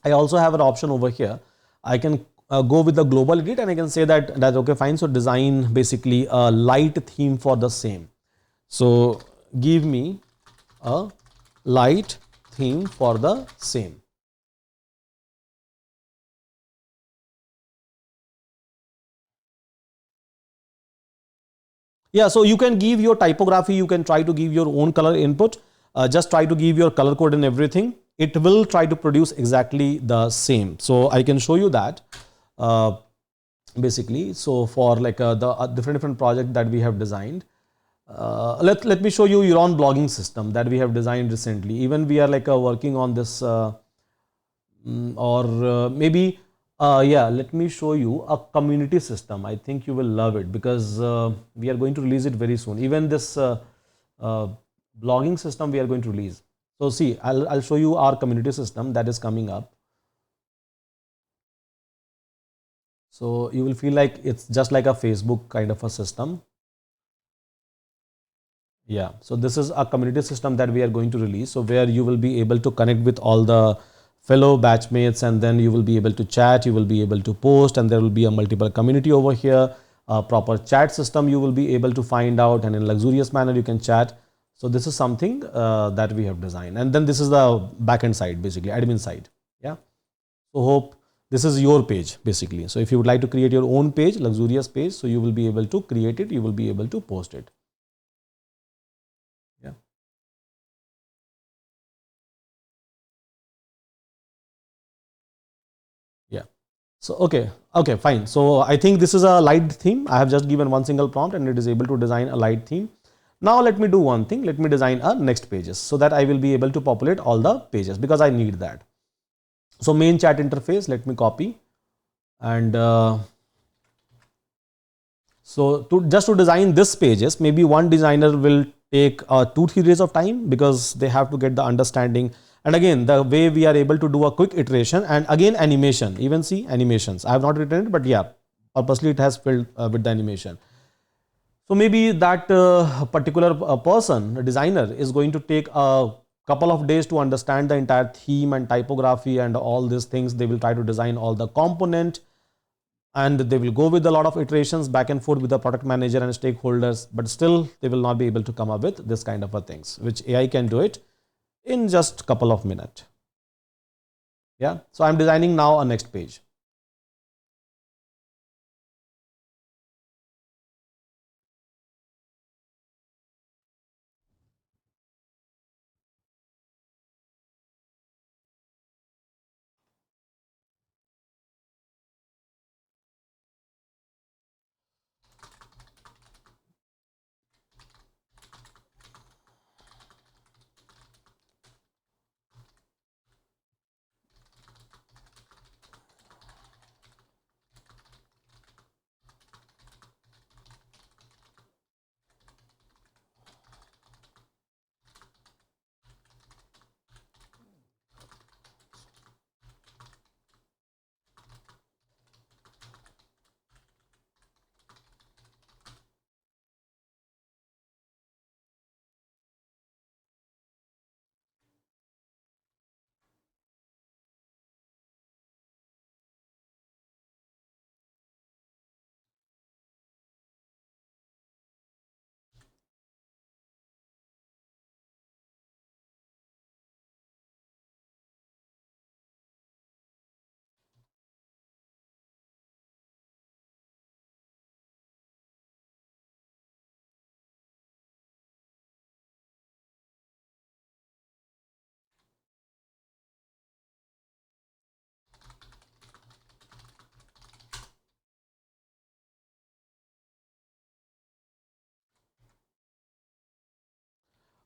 I also have an option over here. I can go with the global edit, and I can say that okay, fine. So design basically a light theme for the same. So give me a light theme for the same. Yeah, so you can give your typography, you can try to give your own color input, just try to give your color code and everything. It will try to produce exactly the same. So I can show you that uh, basically. So for like the different project that we have designed, let me show you Euron blogging system that we have designed recently. Even we are like working on this or maybe yeah, let me show you a community system. I think you will love it, because we are going to release it very soon. Even this uh, blogging system we are going to release. So see, I'll show you our community system that is coming up. So you will feel like it's just like a Facebook kind of a system. Yeah, so this is a community system that we are going to release. So where you will be able to connect with all the fellow batchmates, and then you will be able to chat, you will be able to post, and there will be a multiple community over here. A proper chat system you will be able to find out, and in luxurious manner you can chat. So this is something that we have designed, and then this is the backend side, basically admin side. Yeah. So hope this is your page basically. So if you would like to create your own page, luxurious page, so you will be able to create it, you will be able to post it. Yeah. Yeah. So, okay, fine. So I think this is a light theme. I have just given one single prompt and it is able to design a light theme. Now let me do one thing. Let me design a next pages, so that I will be able to populate all the pages, because I need that. So main chat interface, let me copy, and so to just to design this pages, maybe one designer will take 2-3 days of time, because they have to get the understanding. And again, the way we are able to do a quick iteration, and again animation, even see animations. I have not written it, but yeah, purposely it has filled with the animation. So maybe that particular person, a designer, is going to take a couple of days to understand the entire theme and typography and all these things. They will try to design all the component, and they will go with a lot of iterations back and forth with the product manager and stakeholders, but still they will not be able to come up with this kind of a things, which AI can do it in just couple of minutes. Yeah. So I'm designing now a next page.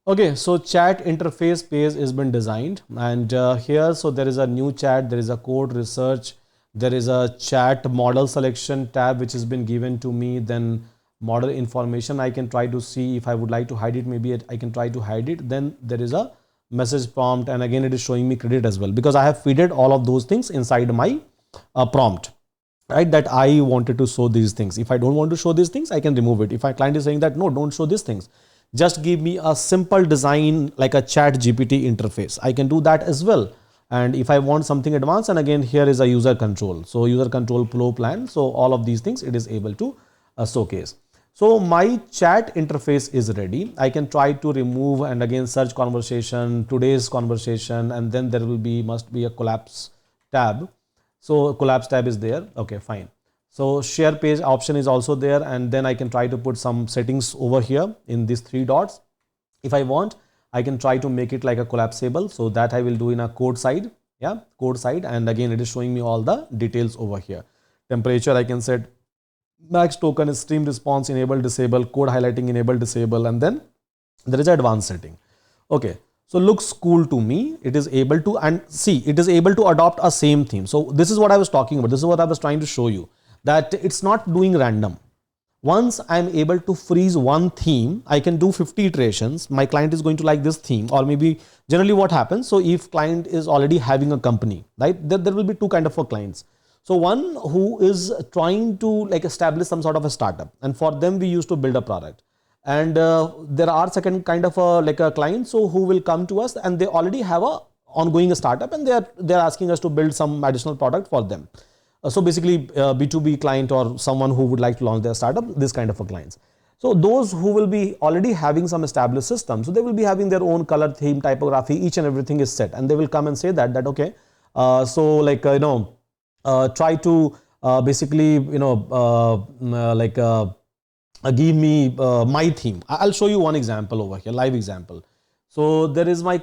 Okay, so chat interface page has been designed, and here, so there is a new chat, there is a code research, there is a chat model selection tab which has been given to me. Then model information, I can try to see if I would like to hide it. Maybe I can try to hide it. Then there is a message prompt, and again it is showing me credit as well, because I have feeded all of those things inside my prompt, right? That I wanted to show these things. If I don't want to show these things, I can remove it. If my client is saying that no, don't show these things, just give me a simple design like a chat GPT interface, I can do that as well. And if I want something advanced, and again here is a user control, so user control flow plan, so all of these things it is able to showcase. So my chat interface is ready. I can try to remove and again search conversation, today's conversation, and then there will be must be a collapse tab. So collapse tab is there. Okay, fine. So share page option is also there, and then I can try to put some settings over here in these three dots. If I want, I can try to make it like a collapsible, so that I will do in a code side. Yeah, code side, and again it is showing me all the details over here. Temperature I can set, max token, stream response, enable disable, code highlighting, enable disable, and then there is advanced setting. Okay, so looks cool to me. It is able to, and see, it is able to adopt a same theme. So this is what I was talking about. This is what I was trying to show you, that it's not doing random. Once I'm able to freeze one theme, I can do 50 iterations. My client is going to like this theme, or maybe generally what happens. So if client is already having a company, right, there will be two kind of clients. So one who is trying to like establish some sort of a startup, and for them we used to build a product. And there are second kind of a like a client, so who will come to us and they already have a ongoing startup, and they're asking us to build some additional product for them. So basically B2B client, or someone who would like to launch their startup, this kind of a clients. So those who will be already having some established system, so they will be having their own color, theme, typography, each and everything is set, and they will come and say that okay, so like try to basically give me my theme. I'll show you one example over here, live example. So there is my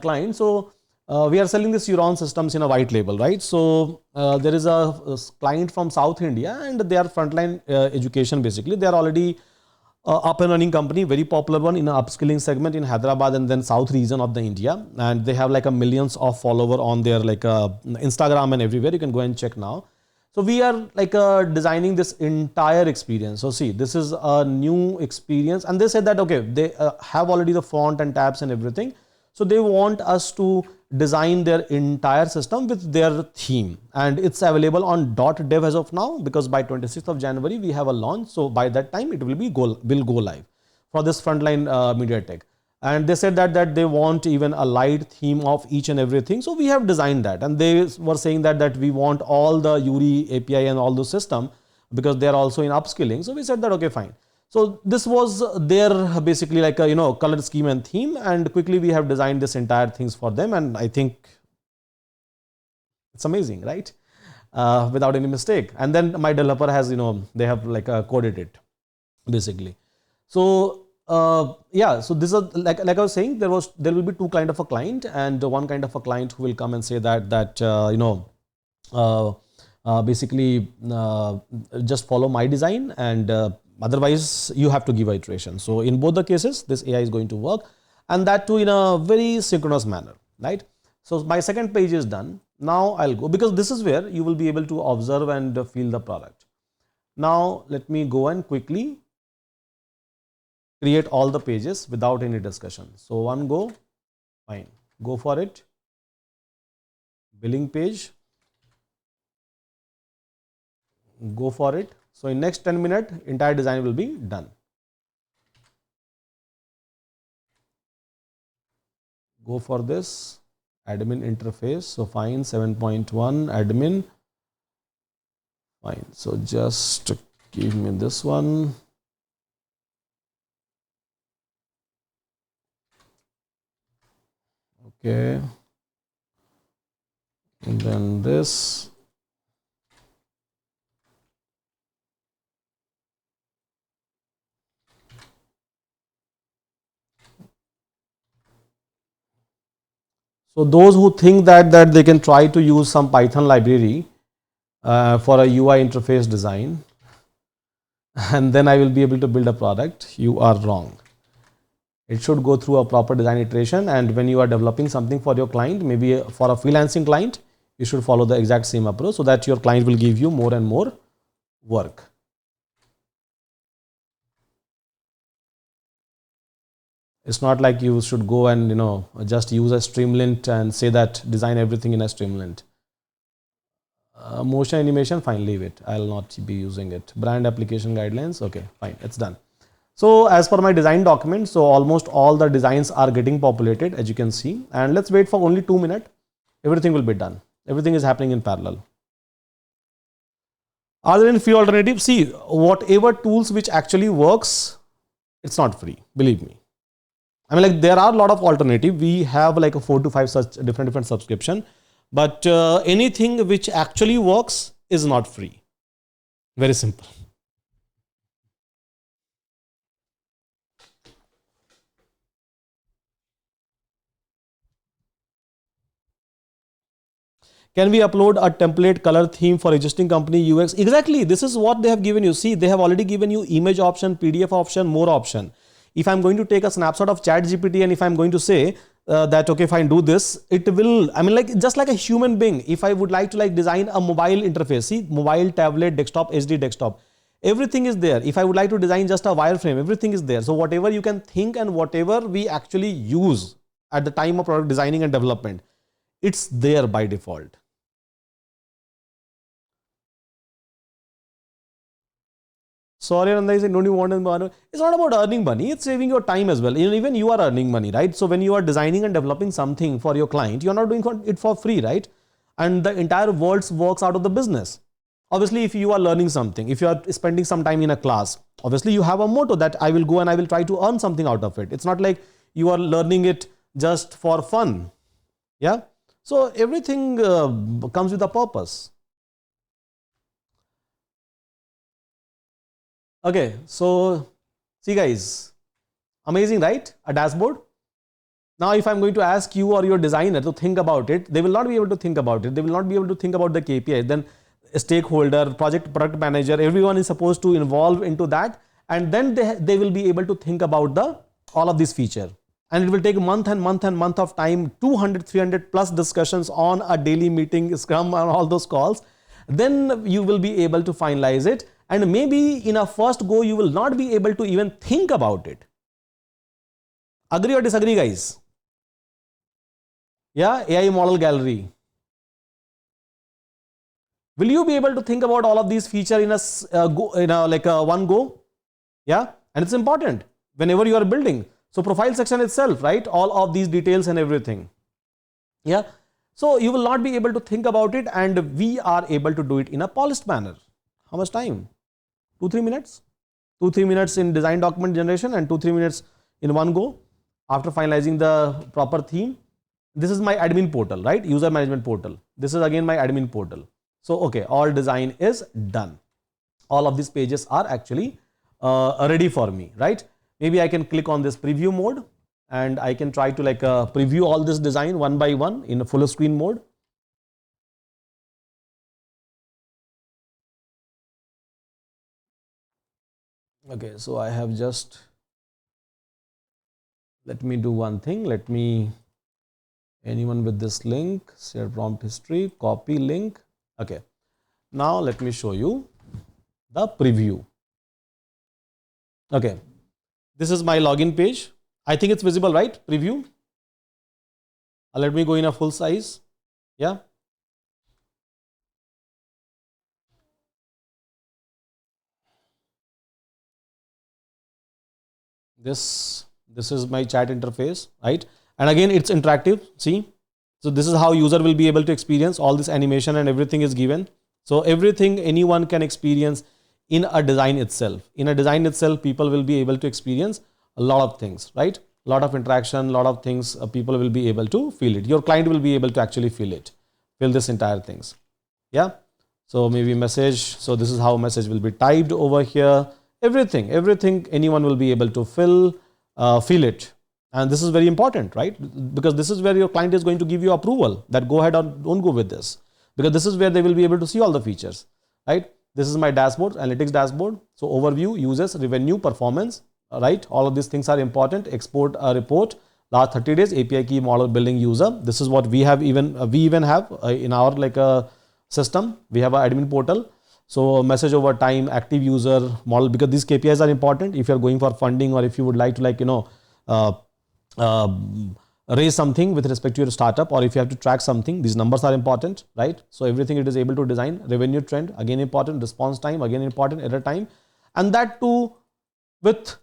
client. So we are selling this Euron systems in a white label, right? So there is a client from South India, and they are frontline education. Basically, they are already up and running company, very popular one in an upskilling segment in Hyderabad and then South region of the India, and they have like a millions of follower on their like Instagram and everywhere. You can go and check now. So we are like designing this entire experience. So see, this is a new experience, and they said that okay, they have already the font and tabs and everything. So they want us to design their entire system with their theme, and it's available on .dev as of now, because by 26th of January we have a launch. So by that time it will go live for this frontline media tech. And they said that they want even a light theme of each and everything. So we have designed that, and they were saying that we want all the Yuri API and all those system, because they are also in upskilling. So we said that okay, fine. So this was their basically like a color scheme and theme, and quickly we have designed this entire things for them, and I think it's amazing, right? Without any mistake. And then my developer has they have like coded it basically. So yeah, so this is like I was saying, there will be two kind of a client, and one kind of a client who will come and say that basically just follow my design, and otherwise you have to give iteration. So in both the cases this AI is going to work, and that too in a very synchronous manner, right? So my second page is done. Now I'll go, because this is where you will be able to observe and feel the product. Now let me go and quickly create all the pages without any discussion. So one go, fine, go for it. Billing page, go for it. So in next 10 minutes, entire design will be done. Go for this admin interface. So fine, 7.1 admin. Fine. So just give me this one. Okay. And then this. So those who think that they can try to use some Python library for a UI interface design, and then I will be able to build a product, you are wrong. It should go through a proper design iteration, and when you are developing something for your client, maybe for a freelancing client, you should follow the exact same approach so that your client will give you more and more work. It's not like you should go and just use a Streamlit and say that design everything in a Streamlit. Motion animation, fine, leave it. I'll not be using it. Brand application guidelines, okay, fine, it's done. So as per my design document, so almost all the designs are getting populated, as you can see. And let's wait for only 2 minutes. Everything will be done. Everything is happening in parallel. Are there any free alternatives? See, whatever tools which actually works, it's not free, believe me. I mean, like, there are a lot of alternatives. We have like a 4 to 5 such different subscription, but anything which actually works is not free. Very simple. Can we upload a template color theme for existing company UX? Exactly. This is what they have given you. See, they have already given you image option, PDF option, more option. If I'm going to take a snapshot of ChatGPT and if I'm going to say that, okay, fine, do this, it will, I mean, like, just like a human being, if I would like to like design a mobile interface, see, mobile, tablet, desktop, HD desktop, everything is there. If I would like to design just a wireframe, everything is there. So whatever you can think and whatever we actually use at the time of product designing and development, it's there by default. Sorry, Ananda, I said, don't you want to earn? It's not about earning money, it's saving your time as well. Even you are earning money, right? So when you are designing and developing something for your client, you're not doing it for free, right? And the entire world works out of the business. Obviously, if you are learning something, if you are spending some time in a class, obviously you have a motto that I will go and I will try to earn something out of it. It's not like you are learning it just for fun. Yeah. So everything comes with a purpose. Okay, so see guys, amazing, right? A dashboard. Now, if I'm going to ask you or your designer to think about it, they will not be able to think about it. They will not be able to think about the KPI. Then stakeholder, product manager, everyone is supposed to involve into that. And then they will be able to think about all of these feature. And it will take month and month and month of time, 200, 300 plus discussions on a daily meeting, Scrum, and all those calls. Then you will be able to finalize it. And maybe in a first go, you will not be able to even think about it. Agree or disagree, guys? Yeah, AI model gallery. Will you be able to think about all of these features in a one go? Yeah, and it's important whenever you are building. So profile section itself, right? All of these details and everything. Yeah. So you will not be able to think about it, and we are able to do it in a polished manner. How much time? 2-3 minutes. 2-3 minutes in design document generation and 2-3 minutes in one go after finalizing the proper theme. This is my admin portal, right? User management portal. This is again my admin portal. So, okay, all design is done. All of these pages are actually ready for me, right? Maybe I can click on this preview mode and I can try to like preview all this design one by one in a full screen mode. Okay, so I have just, let me do one thing. Let me, anyone with this link, share prompt history, copy link. Okay, now let me show you the preview. Okay, this is my login page. I think it's visible, right? Preview. Let me go in a full size. Yeah. This is my chat interface, right? And again, it's interactive. See, so this is how user will be able to experience all this animation and everything is given. So everything anyone can experience in a design itself. In a design itself, people will be able to experience a lot of things, right? A lot of interaction, a lot of things. People will be able to feel it. Your client will be able to actually feel it, feel this entire things. Yeah. So maybe message. So this is how message will be typed over here. Everything anyone will be able to feel it. And this is very important, right? Because this is where your client is going to give you approval that go ahead or don't go with this. Because this is where they will be able to see all the features, right? This is my dashboard, analytics dashboard. So overview, users, revenue, performance, right? All of these things are important. Export a report, last 30 days, API key, model building, user. This is what we have we even have in our like a system. We have an admin portal. So message over time, active user, model, because these KPIs are important if you're going for funding, or if you would like to like, uh, uh, raise something with respect to your startup, or if you have to track something, these numbers are important, right? So everything it is able to design. Revenue trend, again important. Response time, again important. Error time, and that too with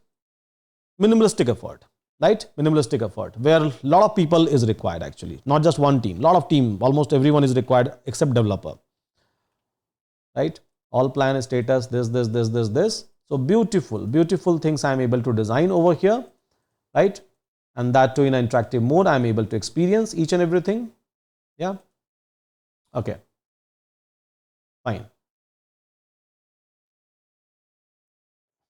minimalistic effort, right? Minimalistic effort, where a lot of people is required, actually, not just one team, lot of team, almost everyone is required except developer, right? All plan status, this. So beautiful things I am able to design over here, right? And that too in an interactive mode, I am able to experience each and everything. Yeah. Okay. Fine.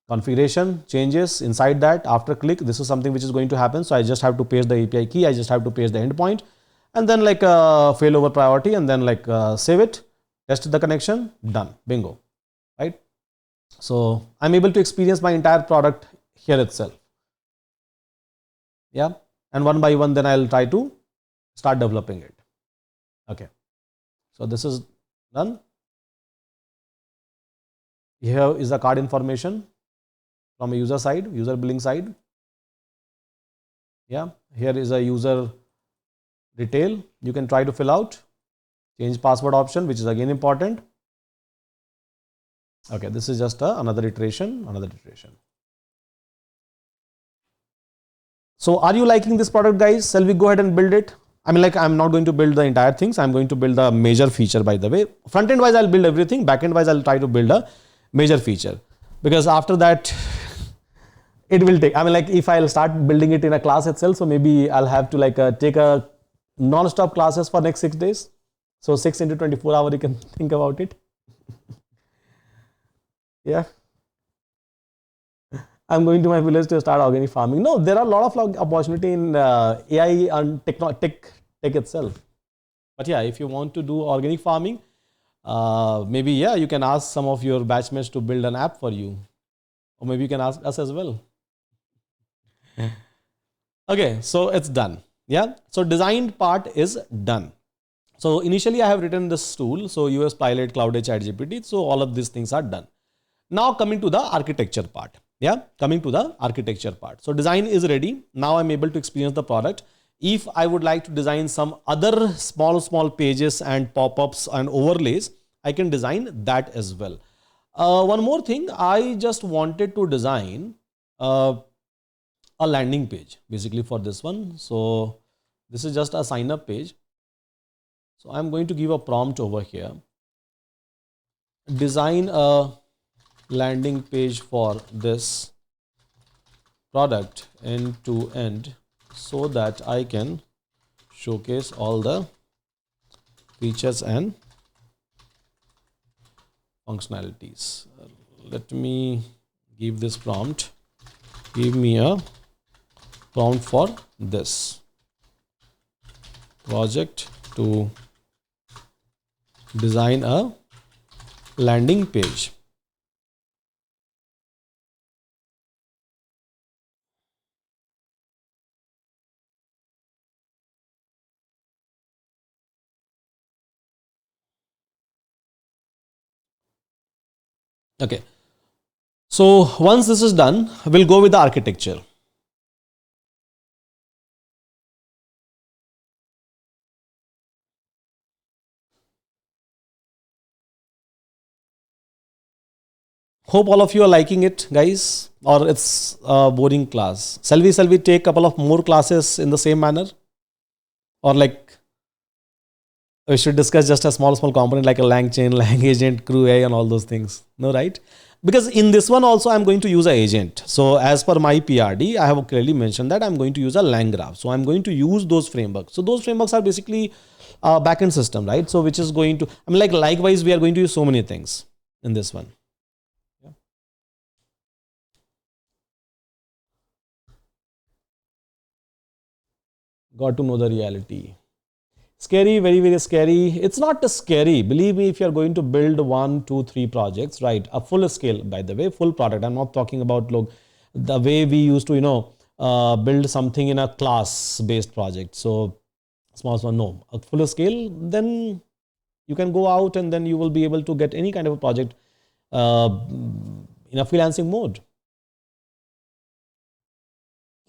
Configuration changes inside that after click. This is something which is going to happen. So I just have to paste the API key. I just have to paste the endpoint, and then like failover priority, and then like save it, test the connection, done, bingo, right? So I'm able to experience my entire product here itself. Yeah. And one by one, then I'll try to start developing it. Okay. So this is done. Here is the card information from a user side, user billing side. Yeah. Here is a user detail. You can try to fill out. Change password option, which is again important. Okay. This is just another iteration, So are you liking this product, guys? Shall we go ahead and build it? I mean, like, I'm not going to build the entire things. I'm going to build the major feature, by the way. Front end wise, I'll build everything. Back end wise, I'll try to build a major feature, because after that, it will take, I mean, like, if I'll start building it in a class itself, so maybe I'll have to like take a non-stop classes for next 6 days. So 6 into 24 hours, you can think about it. Yeah. I'm going to my village to start organic farming. No, there are a lot of opportunity in AI and tech itself. But yeah, if you want to do organic farming, maybe, yeah, you can ask some of your batchmates to build an app for you. Or maybe you can ask us as well. Okay, so it's done. Yeah, so designed part is done. So initially I have written this tool. So US Pilot, Cloud ChatGPT. So all of these things are done. Now coming to the architecture part. Yeah, coming to the architecture part. So design is ready. Now I'm able to experience the product. If I would like to design some other small pages and pop-ups and overlays, I can design that as well. One more thing, I just wanted to design a landing page basically for this one. So this is just a sign up page. So I'm going to give a prompt over here. Design a landing page for this product end to end, so that I can showcase all the features and functionalities. Let me give this prompt. Give me a prompt for this project to design a landing page. Okay. So once this is done, we'll go with the architecture. Hope all of you are liking it, guys, or it's a boring class. Shall we take a couple of more classes in the same manner? Or like we should discuss just a small component like a LangChain, LangAgent, Crew AI and all those things. No, right? Because in this one also I'm going to use an agent. So as per my PRD, I have clearly mentioned that I'm going to use a LangGraph. So I'm going to use those frameworks. So those frameworks are basically a backend system, right? So which is going to, I mean, like likewise, we are going to use so many things in this one. Got to know the reality. Scary, very scary. It's not scary. Believe me, if you're going to build 1, 2, 3 projects, right? A full scale, by the way, full product. I'm not talking about the way we used to, build something in a class based project. So small, no, a fuller scale, then you can go out and then you will be able to get any kind of a project in a freelancing mode.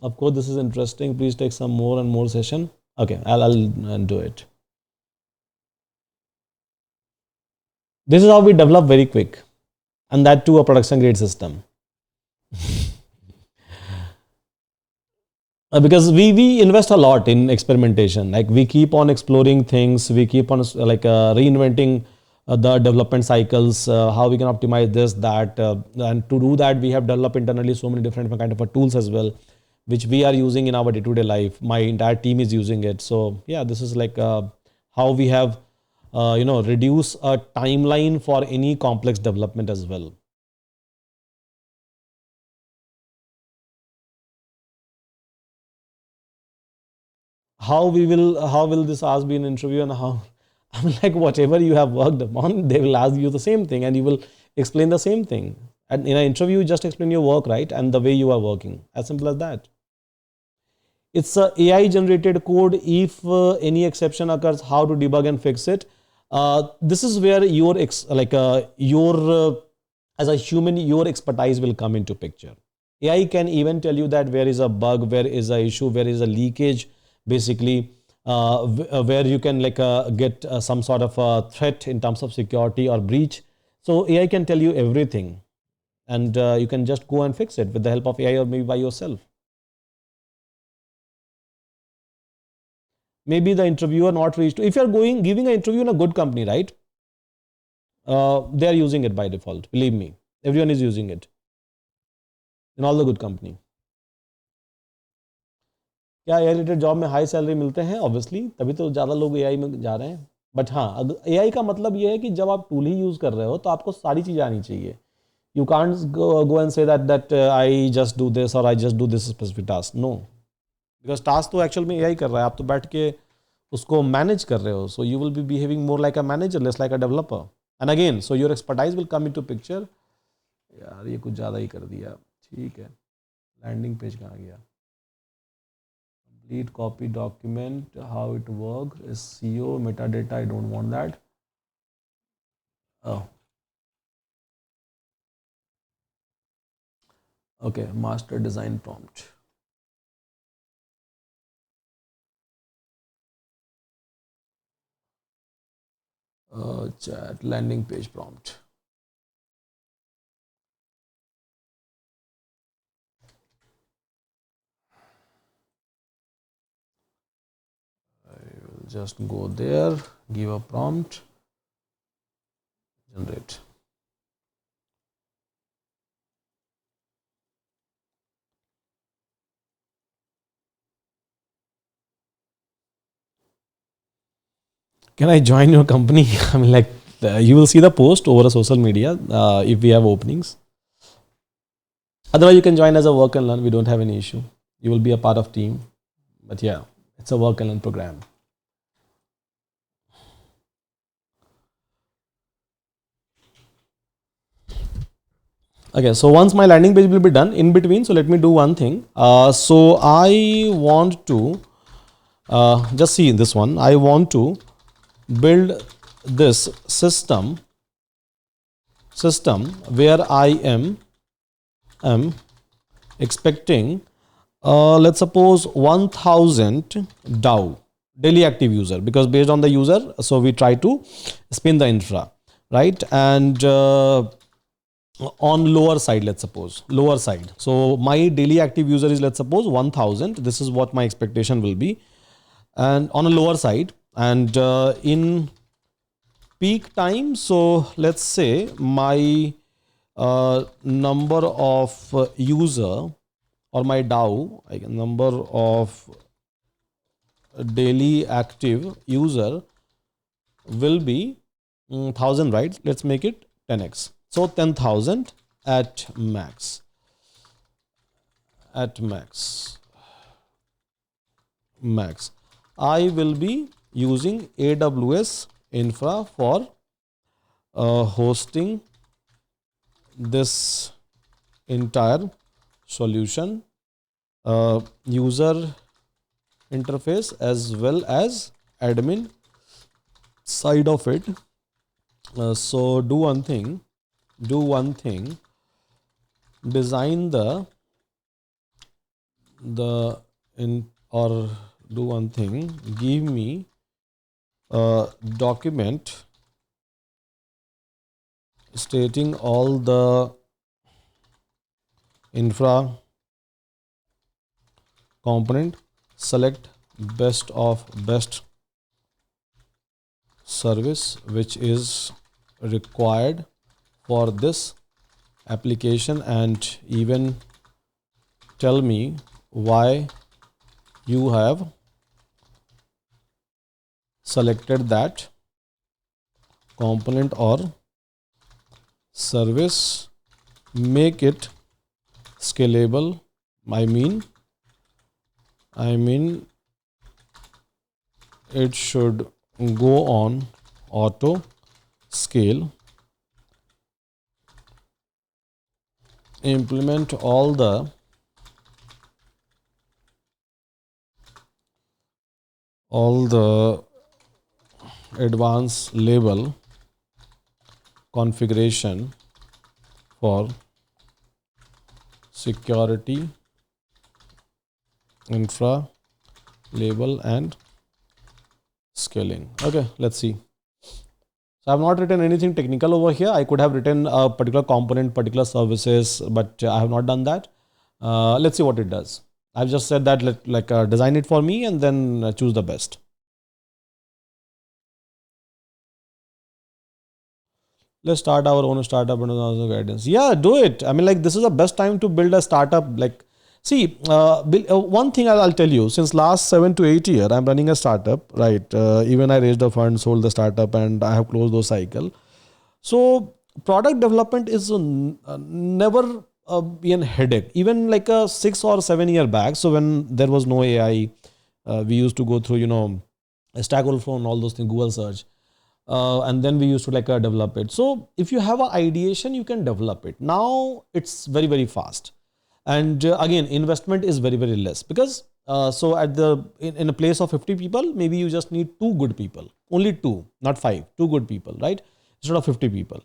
Of course, this is interesting. Please take some more and more session. Okay, I'll do it. This is how we develop very quick, and that too a production grade system. Because we invest a lot in experimentation. Like we keep on exploring things, we keep on reinventing the development cycles, how we can optimize this, that, and to do that, we have developed internally so many different kind of tools as well, which we are using in our day-to-day life. My entire team is using it. So yeah, this is like how we have reduce a timeline for any complex development as well. How will this ask be in interview, and how I'm like, whatever you have worked upon, they will ask you the same thing and you will explain the same thing. And in an interview, you just explain your work, right? And the way you are working. As simple as that. It's a AI generated code. If any exception occurs, how to debug and fix it. This is where as a human, your expertise will come into picture. AI can even tell you that where is a bug, where is a issue, where is a leakage, basically, where you can get some sort of a threat in terms of security or breach. So AI can tell you everything, and you can just go and fix it with the help of AI or maybe by yourself. Maybe the interviewer not reached. If you are giving an interview in a good company, right? They are using it by default. Believe me, everyone is using it in all the good company. क्या AI related job में high salary मिलते हैं? Obviously, तभी तो ज़्यादा लोग AI में जा रहे हैं. बट हाँ, AI का मतलब ये है कि जब आप टूल ही यूज़ कर रहे हो तो आपको सारी चीज़ें आनी चाहिए. You can't go and say that I just do this or I just do this specific task. No, because task तो एक्चुअल में AI कर रहा है. आप तो बैठ के उसको मैनेज कर रहे हो. So you will be behaving more like a manager, less like a developer. And again, so your expertise will come into picture. यार ये कुछ ज़्यादा ही कर दिया. ठीक है, लैंडिंग पेज कहाँ गया? Complete copy document, how it works is SEO metadata. I don't want that. Oh, okay, master design prompt. Chat landing page prompt. I will just go there, give a prompt, generate. Can I join your company? I mean, like, you will see the post over a social media if we have openings. Otherwise, you can join as a work and learn. We don't have any issue. You will be a part of team. But yeah, it's a work and learn program. Okay, so once my landing page will be done, in between, so let me do one thing. So I want to just see this one. I want to build this system where I am expecting, let's suppose 1000 DAO, daily active user, because based on the user, so we try to spin the infra, right? And on lower side, let's suppose lower side, so my daily active user is, let's suppose 1000. This is what my expectation will be. And on a lower side, and in peak time, so let's say my number of user, or my DAO, number of daily active user will be 1000, right? Let's make it 10x. So 10,000 at max. Max. I will be using AWS infra for hosting this entire solution, user interface as well as admin side of it. So do one thing, design the in or do one thing, give me a document stating all the infra component, select best of best service which is required for this application, and even tell me why you have selected that component or service. Make it scalable. I mean it should go on auto scale. Implement all the advanced label configuration for security, infra, label, and scaling. Okay, let's see. So I've not written anything technical over here. I could have written a particular component, particular services, but I have not done that. Let's see what it does. I've just said that design it for me and then choose the best. Let's start our own startup and also guidance. Yeah, do it. I mean, like, this is the best time to build a startup. Like, see, one thing I'll tell you, since last 7 to 8 years, I'm running a startup, right? Even I raised a fund, sold the startup, and I have closed those cycle. So product development is never be an headache. Even like a 6 or 7 year back. So when there was no AI, we used to go through, Stack Overflow and all those things, Google search. And then we used to develop it. So if you have an ideation, you can develop it. Now it's very, very fast. And again, investment is very, very less, because so in a place of 50 people, maybe you just need two good people, only two, not five, two good people, right? Instead of 50 people,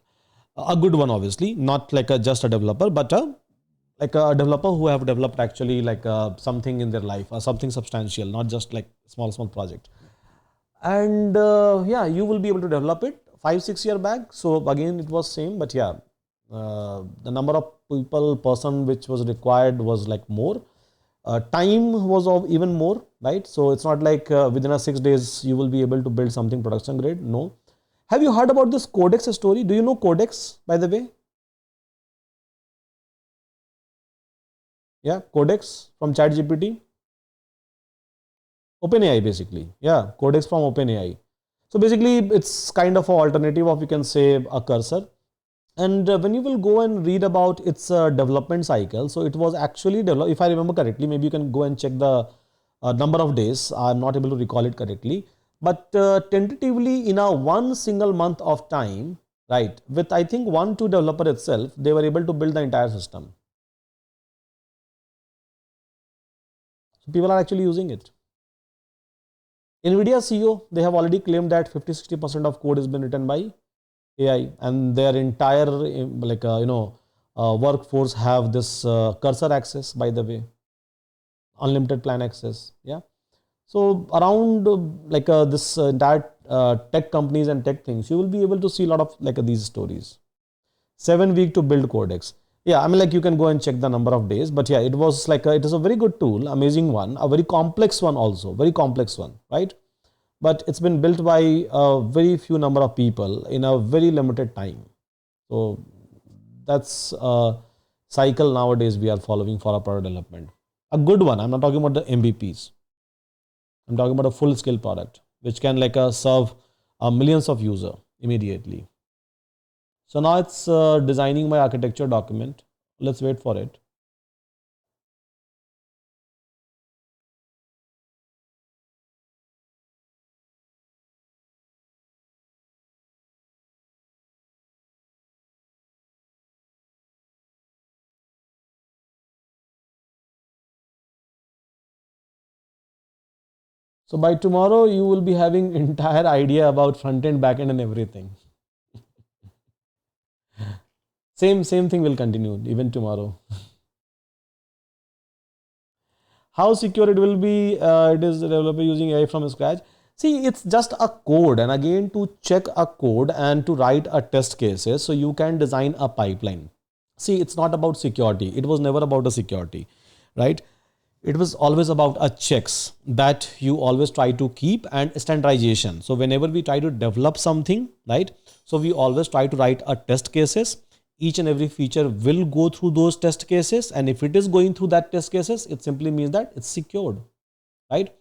a good one, obviously, not like just a developer, but like a developer who have developed actually something in their life or something substantial, not just like small project. And yeah, you will be able to develop it 5 6 year back. So again, it was same, but yeah, the number of people person which was required was like more. Time was of even more, right? So it's not like within a 6 days you will be able to build something production grade. No. Have you heard about this Codex story? Do you know Codex, by the way? Yeah, Codex from ChatGPT. OpenAI, basically. Yeah, Codex from OpenAI. So basically, it's kind of an alternative of, you can say, a cursor. And when you will go and read about its development cycle, so it was actually developed, if I remember correctly, maybe you can go and check the number of days. I'm not able to recall it correctly. But tentatively, in a one single month of time, right, with I think 1 2 developer itself, they were able to build the entire system. So people are actually using it. NVIDIA CEO, they have already claimed that 50 60% of code has been written by AI, and their entire workforce have this cursor access, by the way, unlimited plan access. Yeah. So around this entire tech companies and tech things, you will be able to see a lot of these stories. 7 week to build Codex. Yeah, I mean, like, you can go and check the number of days, but yeah, it was it is a very good tool, amazing one, a very complex one also, very complex one, right? But it's been built by a very few number of people in a very limited time. So that's a cycle nowadays we are following for our product development. A good one. I'm not talking about the MVPs. I'm talking about a full scale product which can serve millions of user immediately. So now it's designing my architecture document. Let's wait for it. So by tomorrow, you will be having entire idea about front end, back end, and everything. Same thing will continue even tomorrow. How secure it will be? It is developer using AI from scratch. See, it's just a code, and again to check a code and to write a test cases, so you can design a pipeline. See, it's not about security. It was never about the security, right? It was always about a checks that you always try to keep and standardization. So whenever we try to develop something, right? So we always try to write a test cases. Each and every feature will go through those test cases, and if it is going through that test cases, it simply means that it's secured, right?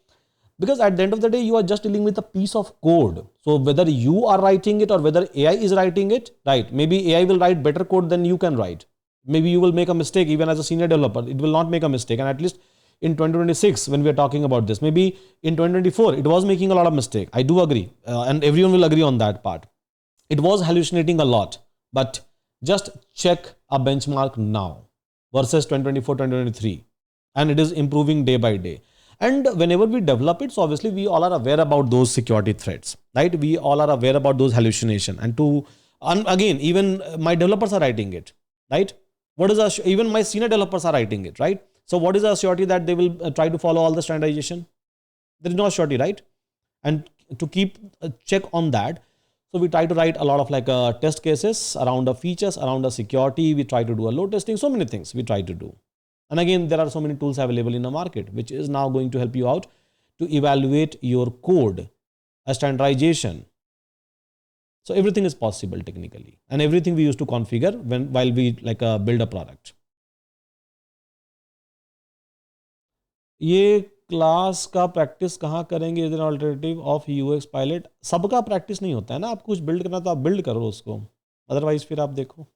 Because at the end of the day, you are just dealing with a piece of code. So whether you are writing it or whether AI is writing it, right? Maybe AI will write better code than you can write. Maybe you will make a mistake even as a senior developer. It will not make a mistake. And at least in 2026, when we are talking about this, maybe in 2024, it was making a lot of mistake. I do agree. And everyone will agree on that part. It was hallucinating a lot, but just check a benchmark now versus 2024, 2023. And it is improving day by day. And whenever we develop it, so obviously we all are aware about those security threats, right? We all are aware about those hallucination. And again, even my developers are writing it, right? What is even my senior developers are writing it, right? So what is the surety that they will try to follow all the standardization? There is no surety, right? And to keep a check on that, so we try to write a lot of like test cases around the features, around the security. We try to do a load testing, so many things we try to do. And again, there are so many tools available in the market, which is now going to help you out to evaluate your code, a standardization. So everything is possible technically, and everything we used to configure while we like build a product. ये class का practice कहाँ करेंगे? Is an alternative of UX pilot. सबका practice नहीं होता है ना. आप कुछ बिल्ड करना तो आप बिल्ड करो उसको, अदरवाइज फिर आप देखो.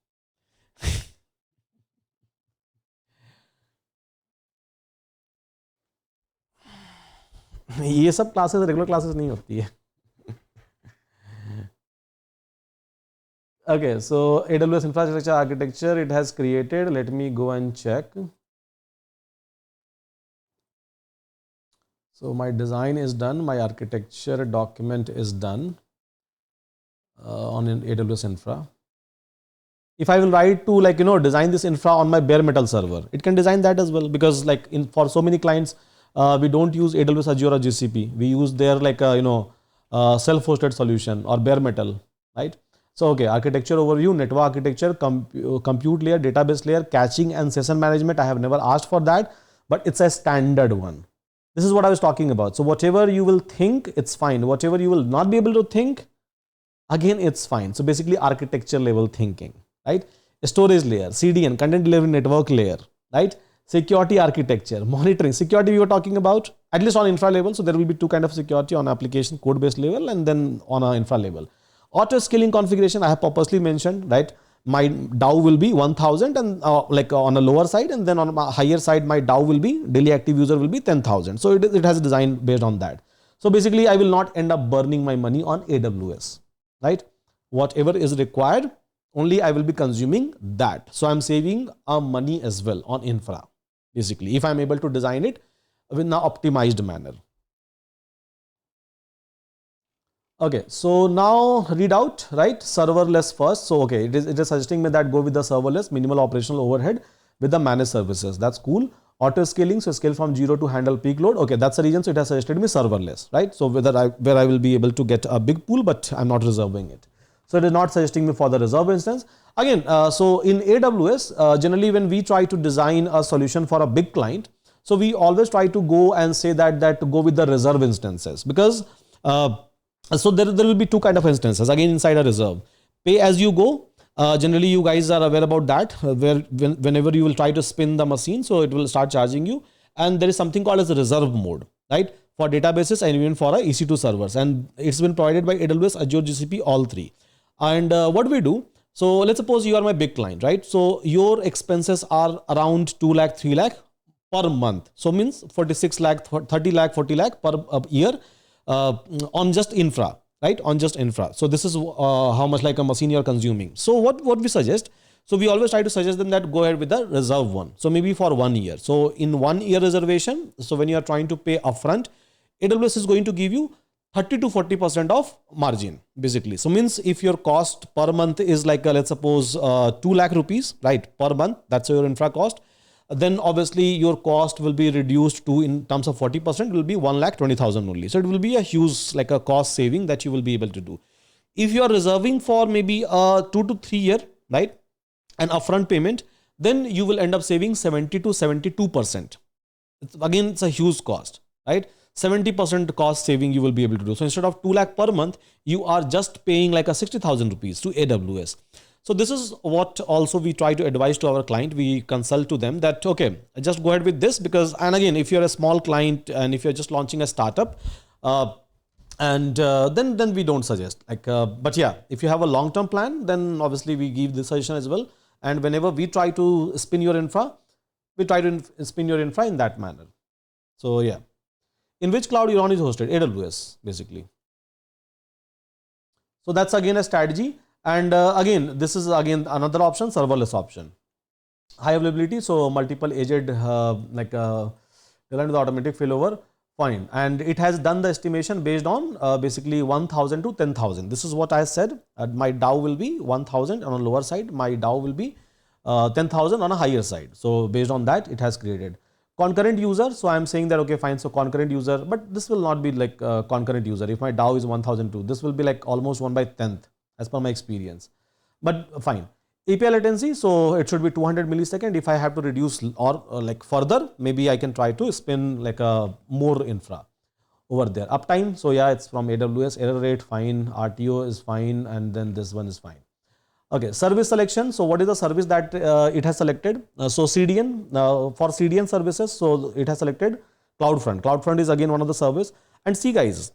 ये सब क्लासेस रेगुलर क्लासेस नहीं होती है. Okay, so AWS infrastructure architecture it has created. Let me go and check. So my design is done. My architecture document is done on an AWS infra. If I will write to like design this infra on my bare metal server, it can design that as well, because like for so many clients we don't use AWS, Azure or GCP. We use their like self-hosted solution or bare metal, right? So okay, architecture overview, network architecture, compute layer, database layer, caching and session management. I have never asked for that, but it's a standard one. This is what I was talking about. So whatever you will think, it's fine. Whatever you will not be able to think, again, it's fine. So basically architecture level thinking, right? Storage layer, CDN, content delivery network layer, right? Security architecture, monitoring. Security we were talking about, at least on infra level. So there will be two kinds of security on application code-based level and then on an infra level. Auto scaling configuration, I have purposely mentioned, right? My DAO will be 1000 and like on a lower side, and then on a higher side, my DAO will be, daily active user will be 10,000. So it has a design based on that. So basically, I will not end up burning my money on AWS, right? Whatever is required, only I will be consuming that. So I'm saving money as well on infra, basically, if I'm able to design it in an optimized manner. Okay, so now read out, right? Serverless first. So okay, it is suggesting me that go with the serverless, minimal operational overhead with the managed services. That's cool. Auto scaling, so scale from 0 to handle peak load. Okay, that's the reason. So it has suggested me serverless, right? So where I will be able to get a big pool, but I'm not reserving it. So it is not suggesting me for the reserve instance. Again, so in AWS, generally when we try to design a solution for a big client, so we always try to go and say that go with the reserve instances, because so there will be two kind of instances again inside a reserve. Pay as you go. Generally, you guys are aware about that, whenever you will try to spin the machine, so it will start charging you. And there is something called as a reserve mode, right? For databases and even for EC2 servers. And it's been provided by AWS, Azure, GCP, all three. And what we do, so let's suppose you are my big client, right? So your expenses are around 2 lakh, 3 lakh per month. So means 46 lakh, 30 lakh, 40 lakh per year on just infra, right? On just infra. So this is how much like a machine you're consuming. So what we suggest, so we always try to suggest them that go ahead with the reserve one. So maybe for 1 year. So in 1 year reservation, so when you are trying to pay upfront, AWS is going to give you 30 to 40% of margin basically. So means if your cost per month is like let's suppose 2 lakh rupees, right, per month, that's your infra cost, then obviously your cost will be reduced to, in terms of 40%, will be 1,20,000 only. So it will be a huge like a cost saving that you will be able to do. If you are reserving for maybe a 2 to 3 year, right, an upfront payment, then you will end up saving 70 to 72%. Again, it's a huge cost, right? 70% cost saving you will be able to do. So instead of 2 lakh per month, you are just paying like a 60,000 rupees to AWS. So this is what also we try to advise to our client. We consult to them that, okay, just go ahead with this because, and again, if you're a small client and if you're just launching a startup, and then we don't suggest like, but yeah, if you have a long-term plan, then obviously we give this suggestion as well. And whenever we try to spin your infra, we try to spin your infra in that manner. So yeah. In which cloud Euron is hosted? AWS, basically. So that's again a strategy. And again, this is again another option, serverless option. High availability, so multiple aged with automatic failover, fine. And it has done the estimation based on basically 1,000 to 10,000. This is what I said. My DAO will be 1,000 on a lower side. My DAO will be 10,000 on a higher side. So based on that, it has created. Concurrent user, so I am saying that, okay, fine, so concurrent user, but this will not be like concurrent user. If my DAO is 1002, this will be like almost 1/10th as per my experience, but fine. API latency, so it should be 200 millisecond. If I have to reduce or like further, maybe I can try to spin like a more infra over there. Uptime, so yeah, it's from AWS. Error rate, fine. RTO is fine, and then this one is fine. Okay, service selection. So what is the service that it has selected? So CDN, for CDN services, so it has selected CloudFront. CloudFront is again one of the service. And see guys,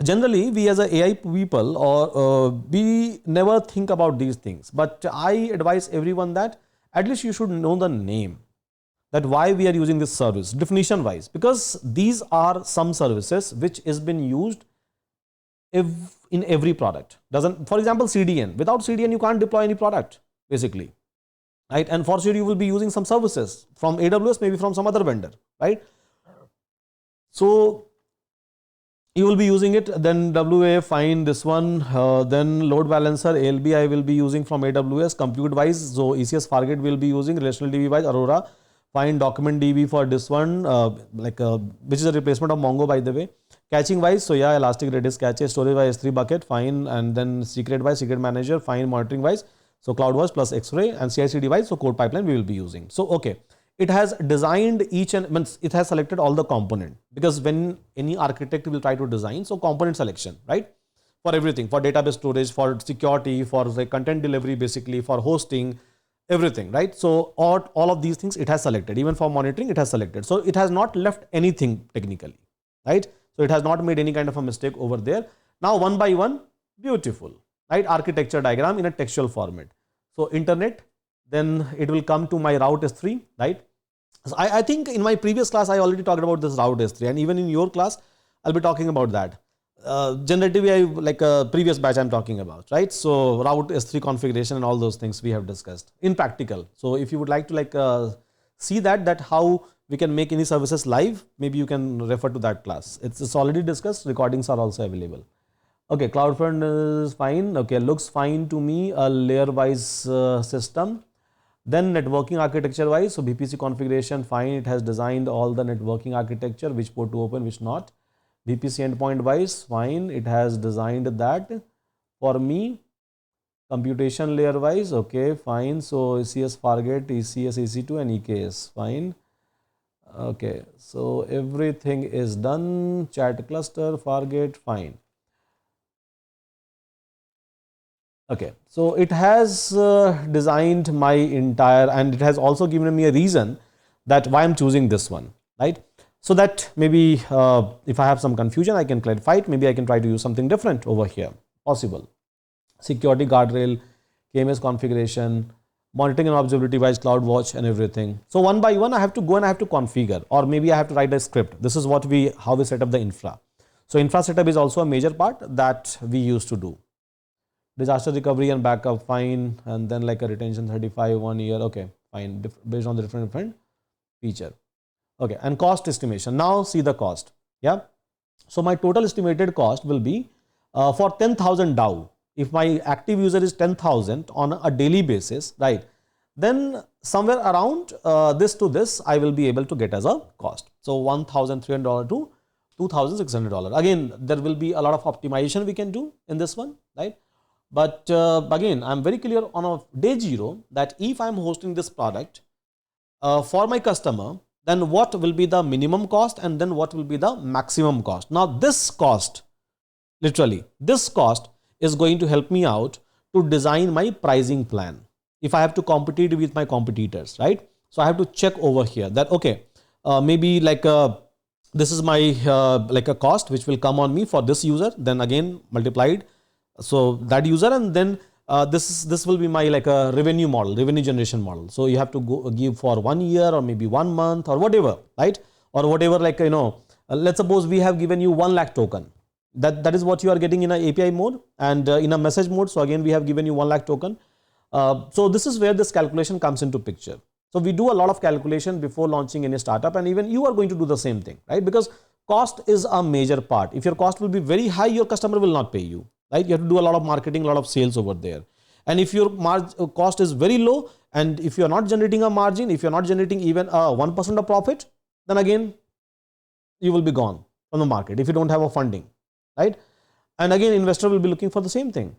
generally we as a AI people, or we never think about these things. But I advise everyone that at least you should know the name, that why we are using this service, definition wise, because these are some services which has been used in every product. Doesn't, for example, CDN. Without CDN, you can't deploy any product, basically, right? And for sure, you will be using some services from AWS, maybe from some other vendor, right? So you will be using it. Then WA, fine. This one, then load balancer, ALB, I will be using from AWS. Compute wise, so ECS Fargate will be using. Relational DB wise, Aurora. Fine. Document DB for this one, which is a replacement of Mongo, by the way. Caching wise, so yeah, Elastic Redis cache. Storage wise, S3 bucket, fine. And then secret wise, secret manager, fine. Monitoring wise, so CloudWatch plus X-Ray, and CI/CD wise, so code pipeline we will be using. So okay, it has designed each and means it has selected all the component, because when any architect will try to design, so component selection, right? For everything, for database storage, for security, for the content delivery, basically for hosting, everything, right? So all of these things it has selected. Even for monitoring, it has selected. So it has not left anything technically, right? So it has not made any kind of a mistake over there. Now one by one, beautiful, right? Architecture diagram in a textual format. So internet, then it will come to my route S3, right? So I think in my previous class, I already talked about this route S3, and even in your class, I'll be talking about that. Generative AI, like a previous batch I'm talking about, right? So route S3 configuration and all those things we have discussed in practical. So if you would like to like see that how we can make any services live, maybe you can refer to that class. It's already discussed. Recordings are also available. Okay, CloudFront is fine. Okay, looks fine to me. A layer-wise system. Then networking architecture wise, so VPC configuration, fine. It has designed all the networking architecture, which port to open, which not. VPC endpoint wise, fine. It has designed that for me. Computation layer wise, okay, fine. So ECS Fargate, ECS, EC2 and EKS, fine. Okay, so everything is done. Chat cluster, Fargate, fine. Okay, so it has designed my entire, and it has also given me a reason that why I'm choosing this one, right? So that maybe if I have some confusion, I can clarify it. Maybe I can try to use something different over here, possible. Security guardrail, KMS configuration, monitoring and observability wise, CloudWatch and everything. So one by one, I have to go and I have to configure, or maybe I have to write a script. This is what how we set up the infra. So infra setup is also a major part that we used to do. Disaster recovery and backup, fine. And then like a retention 35, 1 year, okay, fine, based on the different feature. Okay, and cost estimation. Now see the cost. Yeah. So my total estimated cost will be for 10,000 DAO. If my active user is 10,000 on a daily basis, right, then somewhere around this to this, I will be able to get as a cost. So $1,300 to $2,600. Again, there will be a lot of optimization we can do in this one, right? But again, I'm very clear on a day zero that if I'm hosting this product for my customer, then what will be the minimum cost and then what will be the maximum cost. Now this cost, literally this cost is going to help me out to design my pricing plan if I have to compete with my competitors, right? So I have to check over here that, okay, maybe like this is my like a cost which will come on me for this user, then again multiplied, so that user, and then this will be my like a revenue model, revenue generation model. So you have to go give for 1 year or maybe 1 month or whatever, right? Or whatever, like, you know, let's suppose we have given you 1 lakh token. That is what you are getting in a API mode and in a message mode. So again, we have given you 1 lakh token. So this is where this calculation comes into picture. So we do a lot of calculation before launching any startup, and even you are going to do the same thing, right? Because cost is a major part. If your cost will be very high, your customer will not pay you, right? You have to do a lot of marketing, a lot of sales over there. And if your cost is very low, and if you are not generating a margin, if you are not generating even 1% of profit, then again, you will be gone from the market if you don't have a funding, right? And again, investor will be looking for the same thing.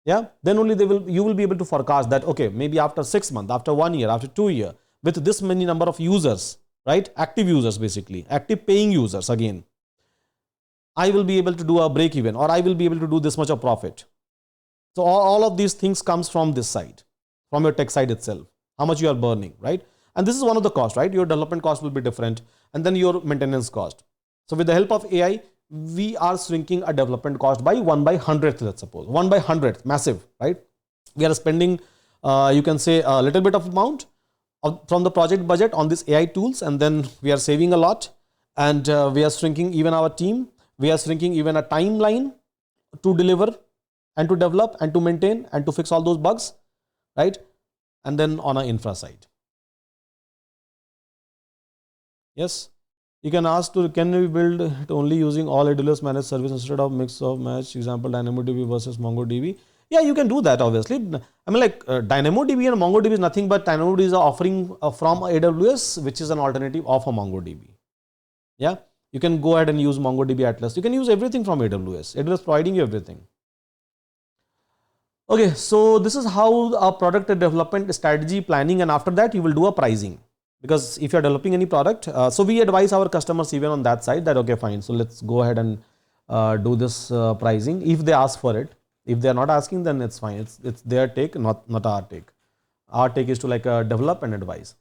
Yeah, then only you will be able to forecast that, okay, maybe after 6 months, after 1 year, after 2 years, with this many number of users, right? Active users, basically, active paying users, again, I will be able to do a break even, or I will be able to do this much of profit. So all of these things comes from this side, from your tech side itself, how much you are burning, right? And this is one of the costs, right? Your development cost will be different, and then your maintenance cost. So with the help of AI, we are shrinking a development cost by 1/100th, let's suppose 1/100th, massive, right? We are spending, you can say, a little bit of amount from the project budget on these AI tools, and then we are saving a lot, and we are shrinking even our team. We are shrinking even a timeline to deliver and to develop and to maintain and to fix all those bugs, right? And then on our infra side. Yes. You can ask to, can we build it only using all AWS managed service instead of mix of match, example, DynamoDB versus MongoDB? Yeah, you can do that, obviously. I mean, like DynamoDB and MongoDB is nothing but DynamoDB is offering from AWS, which is an alternative of a MongoDB. Yeah, you can go ahead and use MongoDB Atlas. You can use everything from AWS. AWS providing you everything. Okay, so this is how a product development strategy planning, and after that you will do a pricing. Because if you are developing any product, so we advise our customers even on that side that, okay, fine, so let's go ahead and do this pricing if they ask for it. If they are not asking, then it's fine. It's their take, not our take. Our take is to like develop and advise.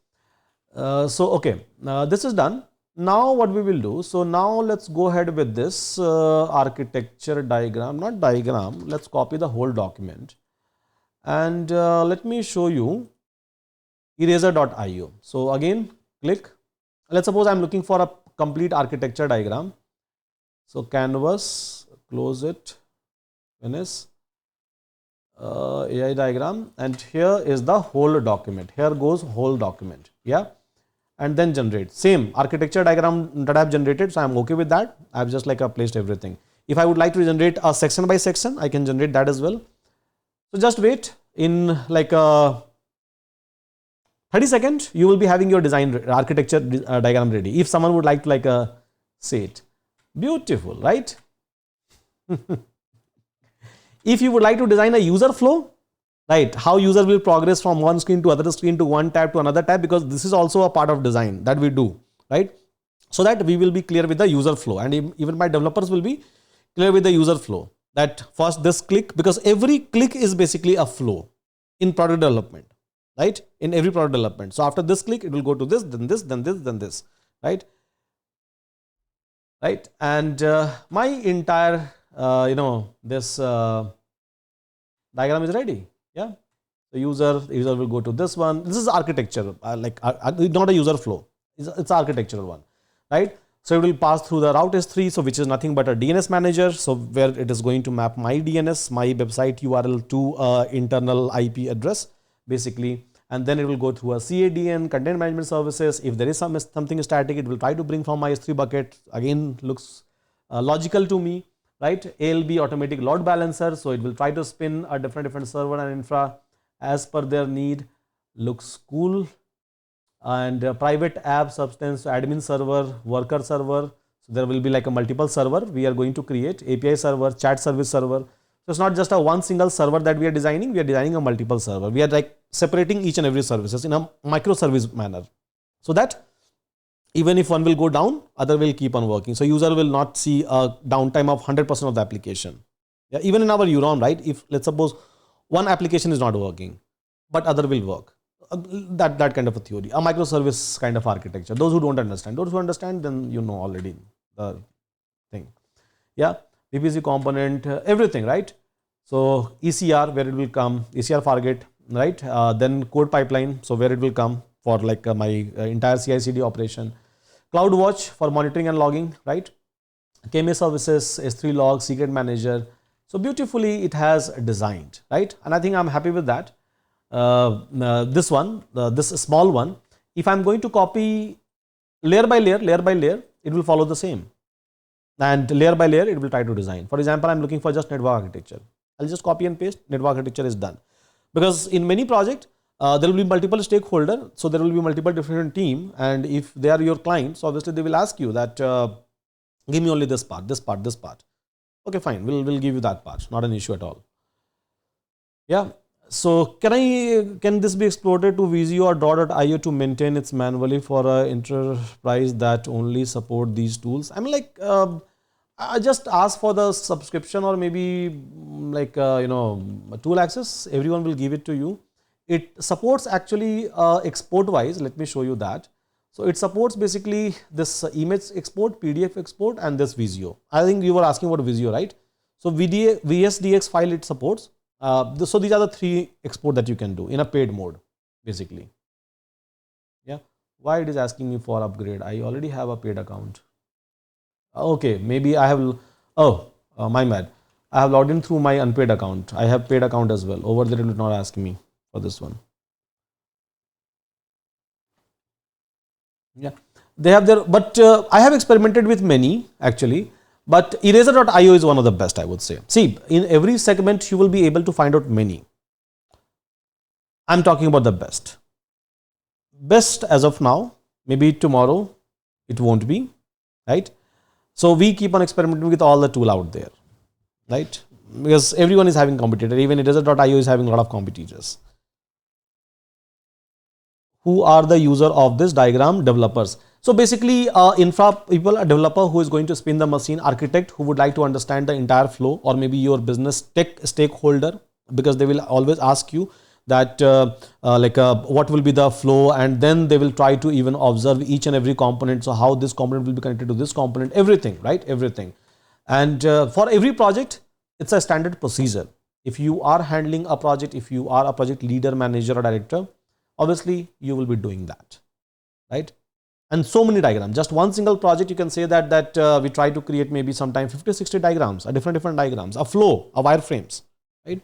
So okay, this is done. Now what we will do, so now let's go ahead with this architecture diagram, not diagram, let's copy the whole document, and let me show you eraser.io. So again, click. Let's suppose I'm looking for a complete architecture diagram. So canvas, close it, finish, AI diagram, and here is the whole document. Here goes whole document. Yeah. And then generate. Same architecture diagram that I have generated. So I'm okay with that. I've just like placed everything. If I would like to generate a section by section, I can generate that as well. So just wait. In like 30 seconds, you will be having your design architecture diagram ready. If someone would like to like say it. Beautiful, right? If you would like to design a user flow, right, how user will progress from one screen to other screen to one tab to another tab, because this is also a part of design that we do, right? So that we will be clear with the user flow, and even my developers will be clear with the user flow. That first this click, because every click is basically a flow in product development, right? In every product development. So after this click, it will go to this, then this, then this, then this, right? Right. And my entire, this diagram is ready. Yeah. The user will go to this one. This is architecture, not a user flow. It's architectural one, right? So it will pass through the route S3, so which is nothing but a DNS manager. So where it is going to map my DNS, my website URL to internal IP address, basically. and then it will go through a CADN, content management services. If there is something static, it will try to bring from my S3 bucket. Again, looks logical to me, right? ALB, automatic load balancer, so it will try to spin a different server and infra as per their need. Looks cool. And private app substance, admin server, worker server. So there will be like a multiple server we are going to create, API server, chat service server. So it's not just a one single server that we are designing a multiple server. We are like separating each and every services in a microservice manner, so that even if one will go down, other will keep on working. So user will not see a downtime of 100% of the application. Yeah, even in our Euron, right? If let's suppose one application is not working, but other will work. That kind of a theory, a microservice kind of architecture. Those who don't understand, those who understand, then you know already the thing. Yeah, PPC component, everything, right? So ECR, where it will come, ECR target, right? Then code pipeline, so where it will come for like my entire CI/CD operation. CloudWatch for monitoring and logging, right? KMA services, S3 log, secret manager. So beautifully it has designed, right? And I think I'm happy with that. This one, this small one, if I'm going to copy layer by layer, it will follow the same. And layer by layer, it will try to design. For example, I'm looking for just network architecture. I'll just copy and paste, network architecture is done. Because in many projects, there will be multiple stakeholder, so there will be multiple different team, and if they are your clients, obviously they will ask you that give me only this part, this part, this part. Okay, fine, we'll give you that part, not an issue at all. Yeah. So can this be exported to Visio or .io to maintain it manually for an enterprise that only support these tools? I mean, like I just ask for the subscription, or maybe like tool access. Everyone will give it to you. It supports actually export wise. Let me show you that. So it supports basically this image export, PDF export, and this Visio. I think you were asking about Visio, right? So VSDX file it supports. So these are the 3 export that you can do in a paid mode, basically. Yeah. Why it is asking me for upgrade? I already have a paid account. Okay, maybe I have. Oh, my bad. I have logged in through my unpaid account. I have paid account as well. Over there, it will not ask me for this one. Yeah, they have their, but I have experimented with many actually. But eraser.io is one of the best, I would say. See, in every segment, you will be able to find out many. I'm talking about the best. Best as of now, maybe tomorrow, it won't be, right? So we keep on experimenting with all the tool out there, right? Because everyone is having competitor, even eraser.io is having a lot of competitors. Who are the user of this diagram? Developers. So basically, infra people, a developer who is going to spin the machine, architect who would like to understand the entire flow, or maybe your business tech stakeholder, because they will always ask you that what will be the flow, and then they will try to even observe each and every component. So how this component will be connected to this component, everything, right? Everything. And for every project, it's a standard procedure. If you are handling a project, if you are a project leader, manager, or director, obviously you will be doing that, right? And so many diagrams, just one single project, you can say that we try to create maybe sometime 50-60 diagrams, different diagrams, a flow, a wireframes, right?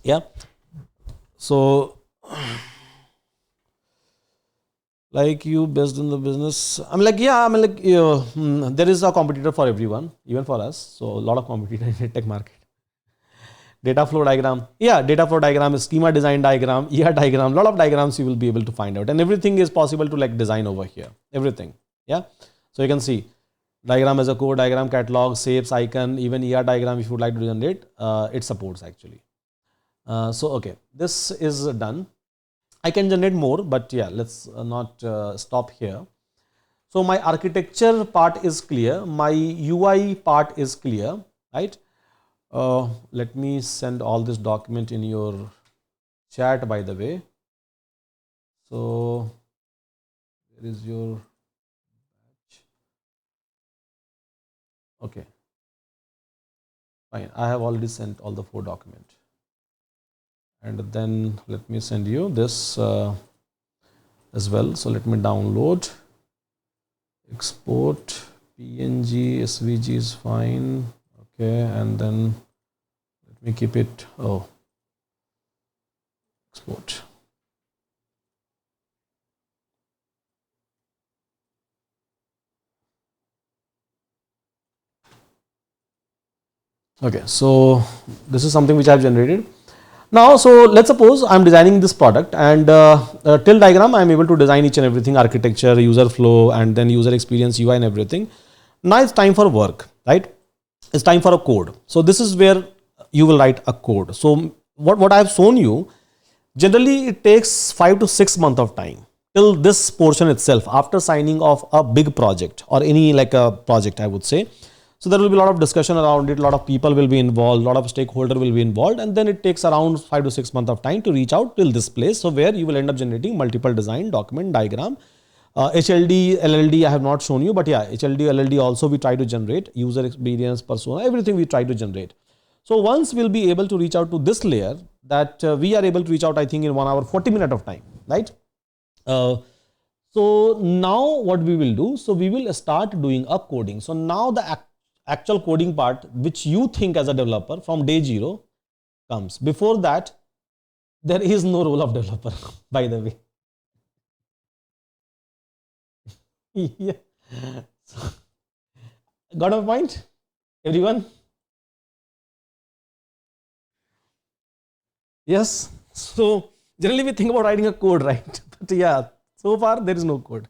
Yeah. So like you best in the business, I'm like, yeah, I mean, like there is a competitor for everyone, even for us. So a lot of competitor in the tech market. Data flow diagram. Yeah, data flow diagram, schema design diagram, ER diagram, lot of diagrams you will be able to find out, and everything is possible to like design over here. Everything. Yeah. So you can see diagram as a core, diagram catalog, shapes, icon, even ER diagram if you would like to generate, it supports actually. So okay, this is done. I can generate more, but yeah, let's not stop here. So my architecture part is clear. My UI part is clear, right? Let me send all this document in your chat, by the way. So where is your batch? Okay, fine. I have already sent all the 4 documents. And then let me send you this as well. So let me download, export, PNG, SVG is fine. Okay, and then let me keep it. Oh, export. Okay, so this is something which I have generated. Now, so let's suppose I'm designing this product, and till diagram I'm able to design each and everything, architecture, user flow, and then user experience, UI, and everything. Now it's time for work, right? It's time for a code. So this is where you will write a code. So what I have shown you, generally it takes 5 to 6 months of time till this portion itself, after signing off a big project or any like a project, I would say. So there will be a lot of discussion around it, a lot of people will be involved, a lot of stakeholder will be involved, and then it takes around 5 to 6 months of time to reach out till this place. So where you will end up generating multiple design, document, diagram, HLD, LLD I have not shown you, but yeah, HLD, LLD also we try to generate, user experience, persona, everything we try to generate. So once we'll be able to reach out to this layer, that we are able to reach out, I think in 1 hour, 40 minutes of time, right? Uh, so now what we will do, so we will start doing a coding. So now the actual coding part, which you think as a developer from day zero comes. Before that, there is no role of developer, by the way. Yeah. Got a point, everyone? Yes. So generally we think about writing a code, right? But yeah, so far there is no code.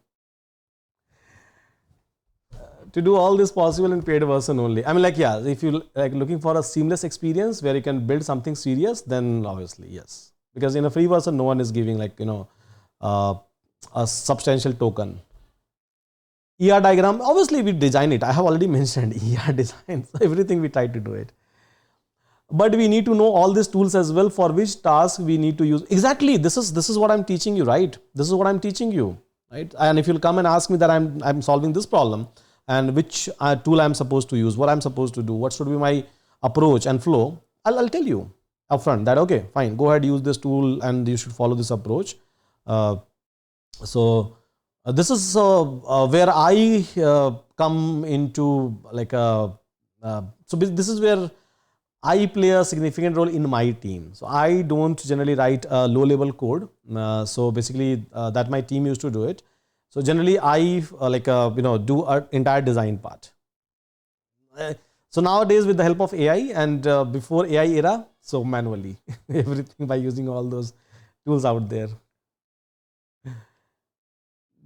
To do all this possible in paid version only. I mean, like, yeah, if you like looking for a seamless experience where you can build something serious, then obviously yes. Because in a free version, no one is giving like uh, a substantial token. ER diagram, obviously we design it. I have already mentioned ER design. So everything we try to do it. But we need to know all these tools as well, for which task we need to use. Exactly, this is what I'm teaching you, right? This is what I'm teaching you, right? And if you'll come and ask me that I'm solving this problem, and which tool I'm supposed to use, what I'm supposed to do, what should be my approach and flow, I'll tell you upfront that okay, fine, go ahead, use this tool, and you should follow this approach. uh, so this is where I come into like a so this is where I play a significant role in my team. So I don't generally write a low level code. So basically that my team used to do it. So generally I do an entire design part. Uh, so nowadays with the help of AI, and before AI era, so manually everything by using all those tools out there.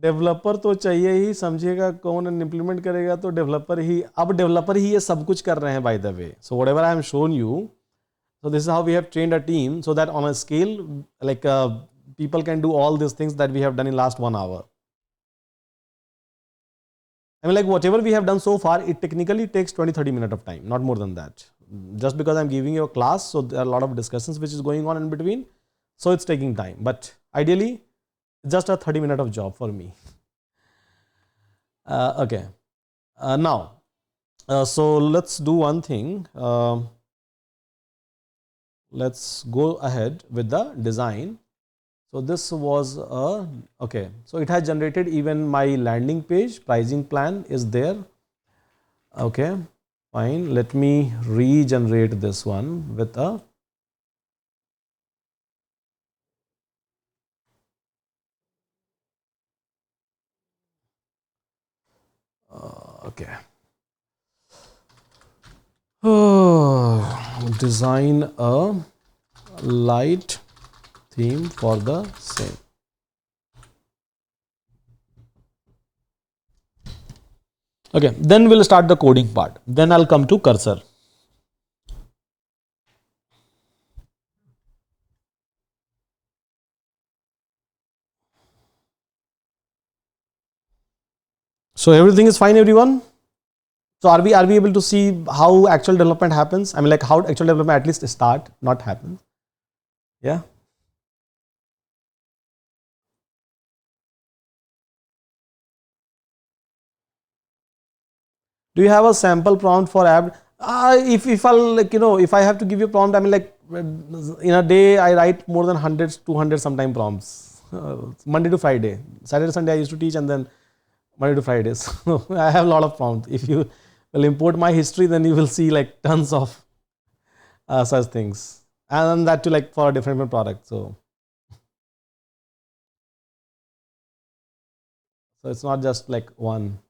Developer तो चाहिए ही, समझिएगा कौन implement करेगा, तो developer ही, अब developer ही ये सब कुछ कर रहे हैं by the way. So whatever I am shown you, so this is how we have trained a team, so that on a scale like people can do all these things that we have done in last 1 hour. I mean, like whatever we have done so far, it technically takes 20-30 minutes of time, not more than that. Just because I'm giving you a class, so there are a lot of discussions which is going on in between, so it's taking time. But ideally, just a 30 minute of job for me. Okay. Now, so let's do one thing. Let's go ahead with the design. So this was a, okay. So it has generated even my landing page, pricing plan is there. Okay, fine. Let me regenerate this one with a, okay. Design a light theme for the same. Okay, then we'll start the coding part. Then I'll come to cursor. So everything is fine, everyone. So are we able to see how actual development happens? I mean, like how actual development at least start, not happen. Yeah. Do you have a sample prompt for app? If I'll like if I have to give you a prompt, I mean like in a day I write more than 100, 200 sometime prompts. Monday to Friday, Saturday Sunday I used to teach, and then Monday to Fridays. So I have a lot of prompts. If you will import my history, then you will see like tons of such things, and that too like for a different product. So it's not just like one.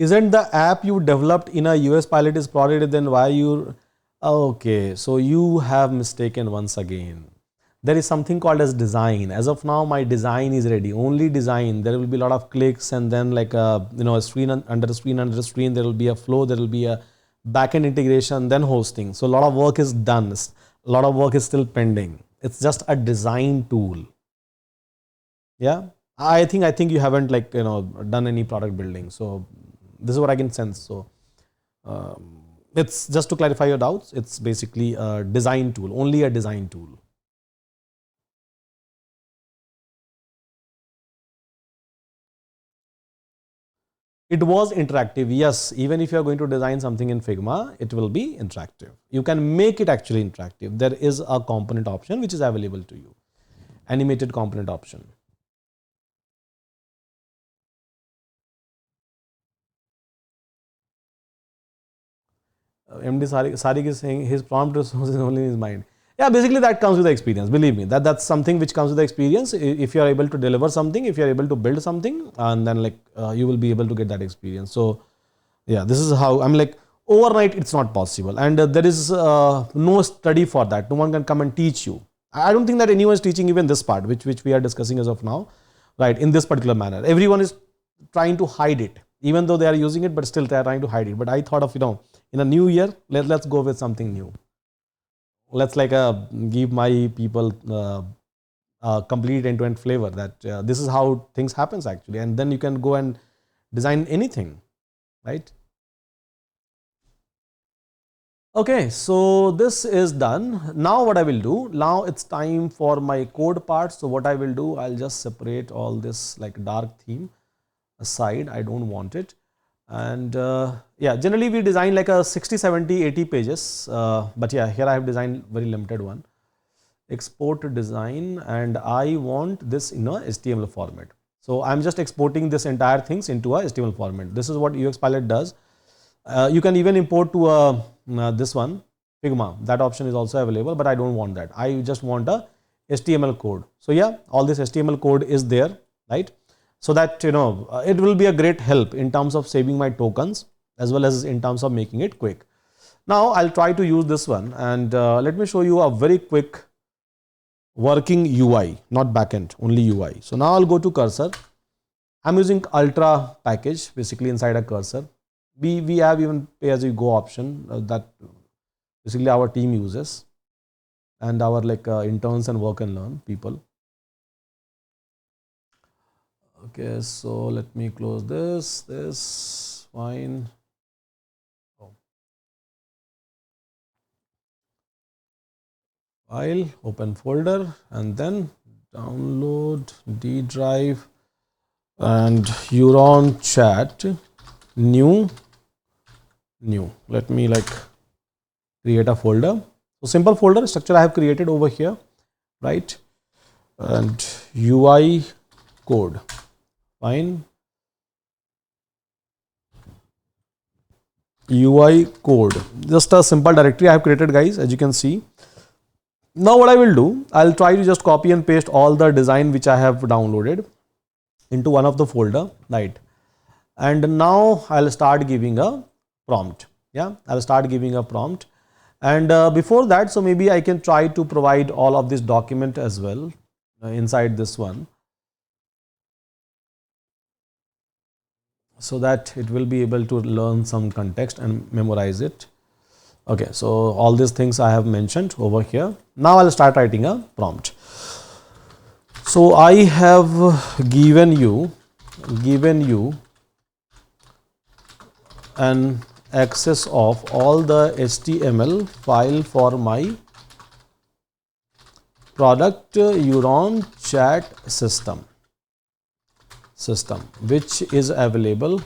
Isn't the app you developed in a US pilot is prodded, then why you? Okay, so you have mistaken once again. There is something called as design. As of now, my design is ready. Only design. There will be a lot of clicks, and then like a a screen under the screen under the screen. There will be a flow. There will be a backend integration, then hosting. So a lot of work is done. A lot of work is still pending. It's just a design tool. Yeah, I think you haven't like done any product building. So this is what I can sense. So it's just to clarify your doubts. It's basically a design tool, only a design tool. It was interactive, yes. Even if you are going to design something in Figma, it will be interactive. You can make it actually interactive. There is a component option which is available to you, animated component option. MD Sarik is saying his prompt resources only in his mind. Yeah, basically that comes with the experience. Believe me, that's something which comes with the experience. If you are able to deliver something, if you are able to build something, and then like you will be able to get that experience. So yeah, this is how I'm like overnight. It's not possible, and there is no study for that. No one can come and teach you. I don't think that anyone is teaching even this part, which we are discussing as of now, right? In this particular manner, everyone is trying to hide it, even though they are using it, but still they are trying to hide it. But I thought of in a new year, let's go with something new. Let's like give my people complete end-to-end flavor that this is how things happens actually, and then you can go and design anything, right? Okay, so this is done. Now what I will do, now it's time for my code part. So what I will do, I'll just separate all this like dark theme aside. I don't want it. And yeah, generally we design like a 60, 70, 80 pages. But yeah, here I have designed very limited one. Export design, and I want this in a HTML format. So I'm just exporting this entire things into a HTML format. This is what UX Pilot does. You can even import to this one, Figma. That option is also available, but I don't want that. I just want a HTML code. So yeah, all this HTML code is there, right? So that it will be a great help in terms of saving my tokens as well as in terms of making it quick. Now I'll try to use this one, and let me show you a very quick working UI, not backend, only UI. So now I'll go to cursor. I'm using Ultra package basically inside a cursor. We have even pay as you go option that basically our team uses, and our like interns and work and learn people. Okay, so let me close this fine. Oh. File, open folder, and then download D drive and Euron chat, new. Let me like create a folder. So simple folder structure I have created over here, right? And UI code, fine. UI code, just a simple directory I have created, guys, as you can see. Now what I will do, I'll try to just copy and paste all the design which I have downloaded into one of the folder, right? And now I'll start giving a prompt. Yeah, I'll start giving a prompt. And before that, so maybe I can try to provide all of this document as well inside this one, so that it will be able to learn some context and memorize it. Okay, so all these things I have mentioned over here. Now I'll start writing a prompt. So I have given you an access of all the HTML file for my product Euron chat system, which is available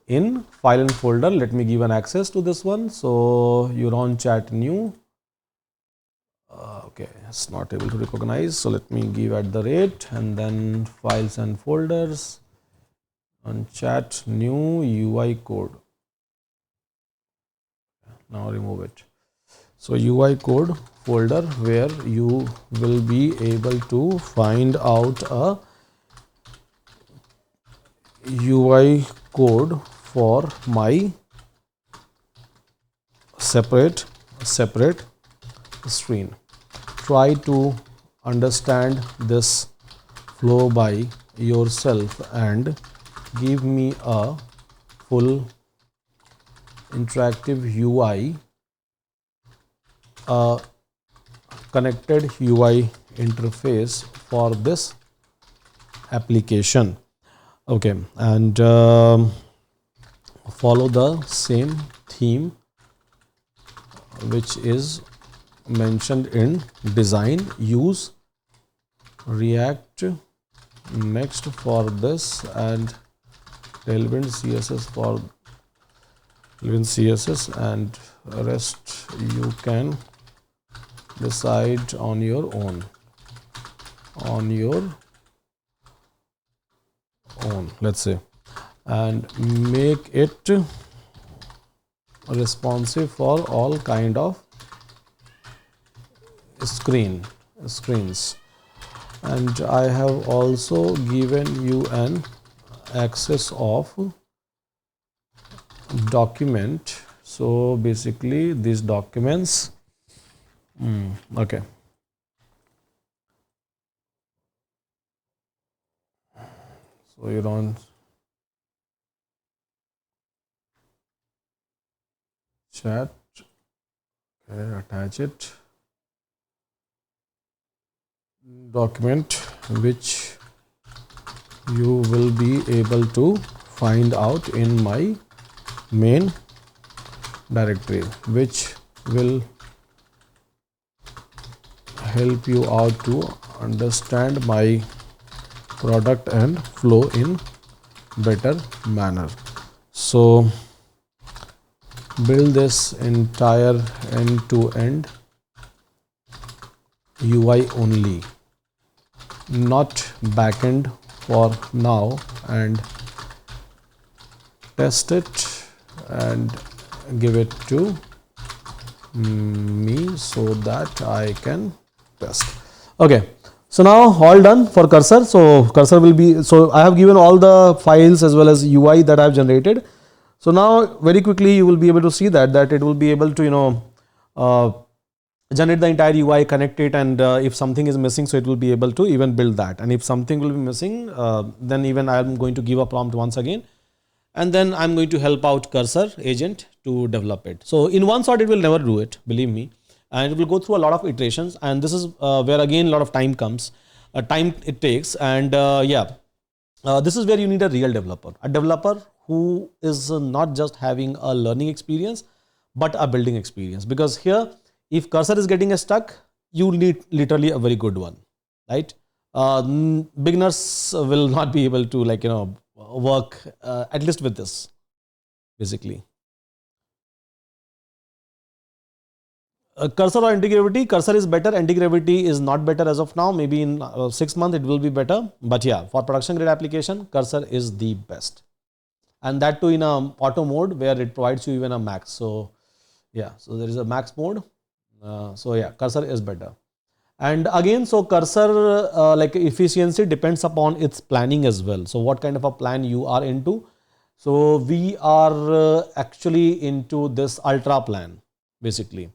in file and folder. Let me give an access to this one. So Euron chat new. Okay, it's not able to recognize. So let me give @ and then files and folders on chat new UI code. Now remove it. So UI code folder where you will be able to find out a UI code for my separate screen. Try to understand this flow by yourself and give me a full interactive UI, a connected UI interface for this application. Okay, and follow the same theme which is mentioned in design. Use React Next for this and Development CSS for Development CSS, and rest you can decide on your own. Let's say, and make it responsive for all kind of screens. And I have also given you an access of document. So basically these documents, okay, so you don't chat, okay, attach it, document which you will be able to find out in my main directory, which will help you out to understand my product and flow in better manner. So build this entire end-to-end UI only, not backend for now, and test it and give it to me so that I can test. Okay, so now all done for cursor. So cursor will be, so I have given all the files as well as UI that I have generated. So now very quickly you will be able to see that it will be able to generate the entire UI, connect it, and if something is missing, so it will be able to even build that. And if something will be missing, then even I am going to give a prompt once again, and then I'm going to help out cursor agent to develop it. So in one shot it will never do it, believe me, and it will go through a lot of iterations, and this is where again a lot of time comes, time it takes, and this is where you need a real developer, a developer who is not just having a learning experience but a building experience. Because here, if cursor is getting stuck, you need literally a very good one, right? Beginners will not be able to work at least with this, basically. Cursor or anti-gravity, cursor is better, anti-gravity is not better as of now. Maybe in 6 months it will be better, but yeah, for production grade application, cursor is the best, and that too in a auto mode where it provides you even a max. So yeah, so there is a max mode. So yeah, cursor is better. And again, so cursor like efficiency depends upon its planning as well. So what kind of a plan you are into? So we are actually into this ultra plan, basically.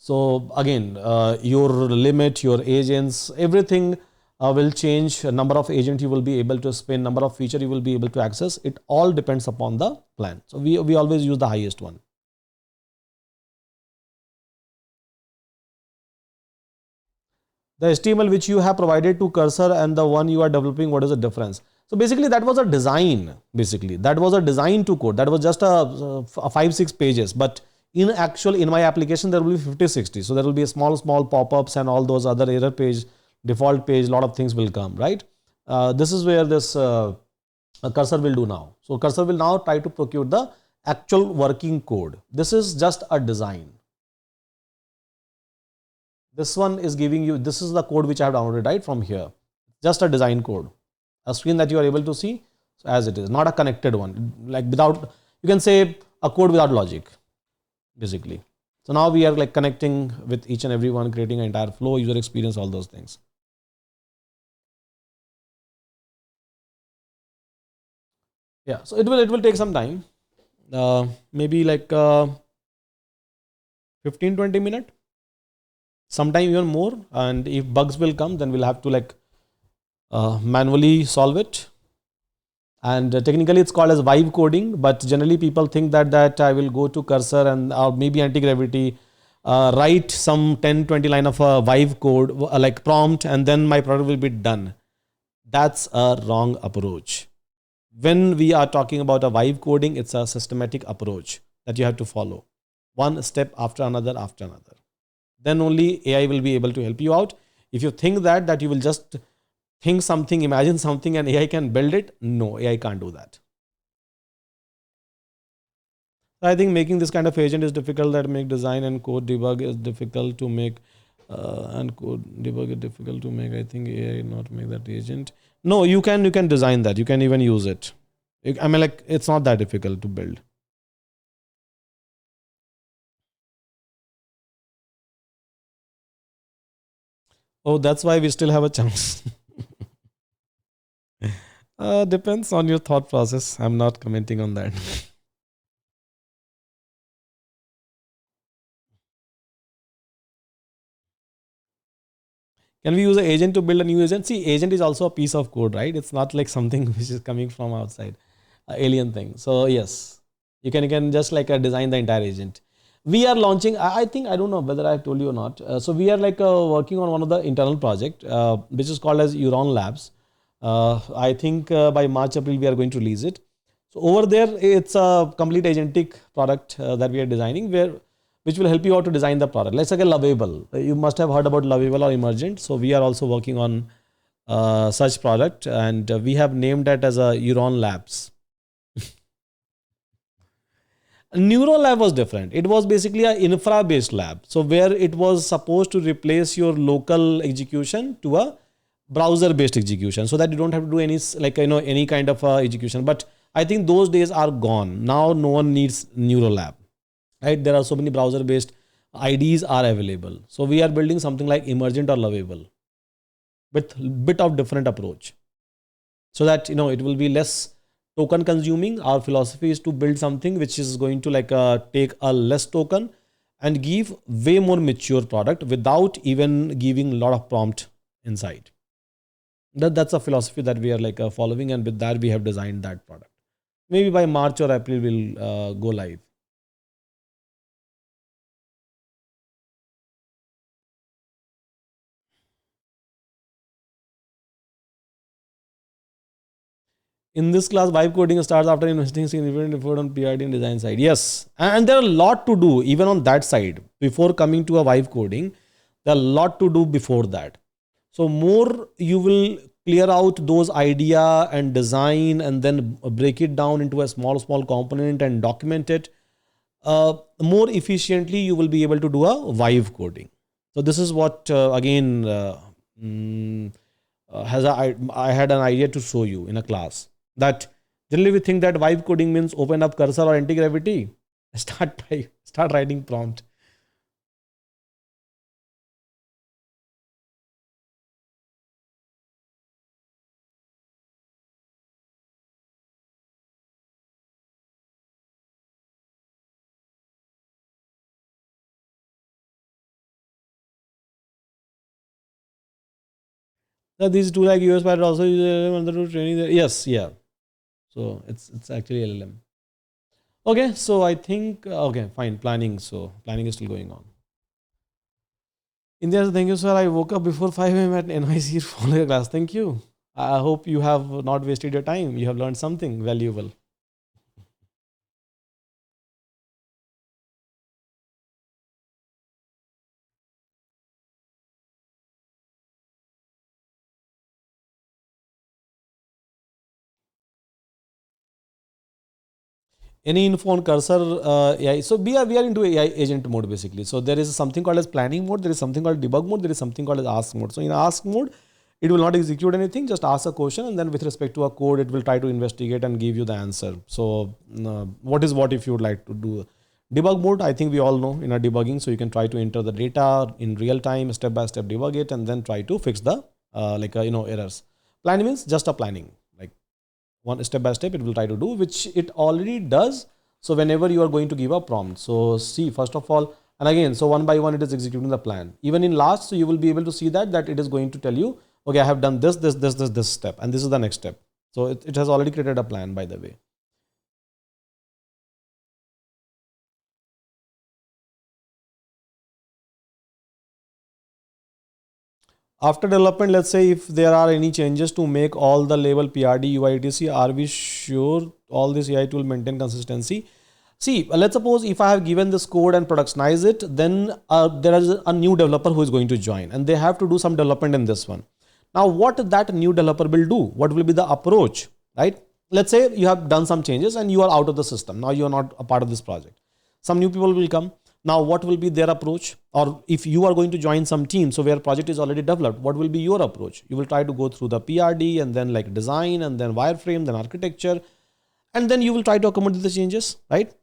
So again, your limit, your agents, everything will change. Number of agents you will be able to spin, number of feature you will be able to access. It all depends upon the plan. So we always use the highest one. The HTML which you have provided to cursor and the one you are developing, what is the difference? So basically that was a design, that was a design to code. That was just a 5-6 pages, but in actual, in my application, there will be 50-60. So there will be a small pop-ups and all those other error page, default page, a lot of things will come, right? This is where this cursor will do now. So cursor will now try to procure the actual working code. This is just a design. This one is giving you, this is the code which I have downloaded right from here. Just a design code, a screen that you are able to see as it is, not a connected one, like without, you can say a code without logic, basically. So now we are like connecting with each and every one, creating an entire flow, user experience, all those things. Yeah, so it will take some time, maybe like 15-20 minutes, sometime even more. And if bugs will come, then we'll have to like manually solve it. And technically it's called as vibe coding, but generally people think that I will go to cursor and or maybe anti-gravity, write some 10-20 line of a vibe code, like prompt, and then my product will be done. That's a wrong approach. When we are talking about a vibe coding, it's a systematic approach that you have to follow, one step after another after another. Then only AI will be able to help you out. If you think that you will just think something, imagine something, and AI can build it, no, AI can't do that. I think making this kind of agent is difficult. That make design and code debug is difficult to make, and code debug is difficult to make. I think AI not make that agent. No, you can design that. You can even use it. I mean, like it's not that difficult to build. Oh, that's why we still have a chance. Depends on your thought process. I'm not commenting on that. Can we use an agent to build a new agent? See, agent is also a piece of code, right? It's not like something which is coming from outside, alien thing. So yes, you can just like design the entire agent. We are launching. I think I don't know whether I have told you or not. So we are like working on one of the internal project, which is called as Euron Labs. I think by March April we are going to release it. So over there, it's a complete agentic product that we are designing, where which will help you out to design the product. Let's say like a Lovable. You must have heard about Lovable or Emergent. So we are also working on such product, and we have named that as a Euron Labs. Neuro lab was different. It was basically an infra based lab. So where it was supposed to replace your local execution to a browser based execution, so that you don't have to do any like any kind of execution. But I think those days are gone. Now no one needs neuro lab, right? There are so many browser based IDs are available. So we are building something like Emergent or Lovable with bit of different approach, so that it will be less token consuming. Our philosophy is to build something which is going to like take a less token and give way more mature product without even giving a lot of prompt inside. That's a philosophy that we are like following, and with that we have designed that product. Maybe by March or April we'll go live. In this class, vibe coding starts after investing significant effort on PID and design side. Yes, and there are a lot to do even on that side before coming to a vibe coding. There are a lot to do before that. So more you will clear out those idea and design, and then break it down into a small component and document it. More efficiently you will be able to do a vibe coding. So this is what again mm, has I had an idea to show you in a class, that generally we think that vibe coding means open up cursor or anti-gravity, start writing prompt. So these two like US pilot also use LLM under training. Yes, yeah. So it's actually LLM. Okay, so I think okay, fine. Planning. So planning is still going on. India, thank you, sir. I woke up before 5 a.m. at NYC for your class. Thank you. I hope you have not wasted your time. You have learned something valuable. Any info on cursor AI? So we are into AI agent mode basically. So there is something called as planning mode. There is something called debug mode. There is something called as ask mode. So in ask mode, it will not execute anything. Just ask a question, and then with respect to a code, it will try to investigate and give you the answer. So what is what if you would like to do debug mode? I think we all know in a debugging. So you can try to enter the data in real time, step by step debug it, and then try to fix the errors. Planning means just a planning. Like one step by step it will try to do, which it already does. So whenever you are going to give a prompt, so see, first of all, and again, so one by one it is executing the plan. Even in last, so you will be able to see that it is going to tell you, okay, I have done this step, and this is the next step. So it has already created a plan, by the way. After development, let's say if there are any changes to make all the label PRD, UI, etc., are we sure all this AI tool maintain consistency? See, let's suppose if I have given this code and productionize it, then there is a new developer who is going to join, and they have to do some development in this one. Now, what that new developer will do? What will be the approach, right? Let's say you have done some changes and you are out of the system. Now you are not a part of this project. Some new people will come. Now, what will be their approach? Or if you are going to join some team, so where project is already developed, what will be your approach? You will try to go through the PRD and then like design and then wireframe, then architecture, and then you will try to accommodate the changes, right?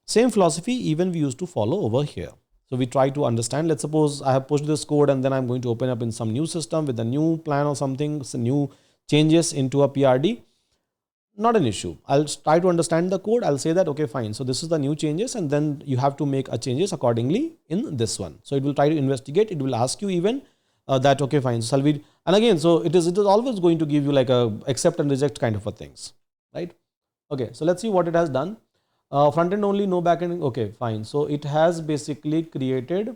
Same philosophy even we used to follow over here. So we try to understand, let's suppose I have pushed this code and then I'm going to open up in some new system with a new plan or something, some new changes into a PRD. Not an issue. I'll try to understand the code. I'll say that, okay, fine. So this is the new changes, and then you have to make a changes accordingly in this one. So it will try to investigate. It will ask you even that, okay, fine. So shall we, and again, so it is always going to give you like a accept and reject kind of a things, right? Okay. So let's see what it has done. Front end only, no back end. Okay, fine. So it has basically created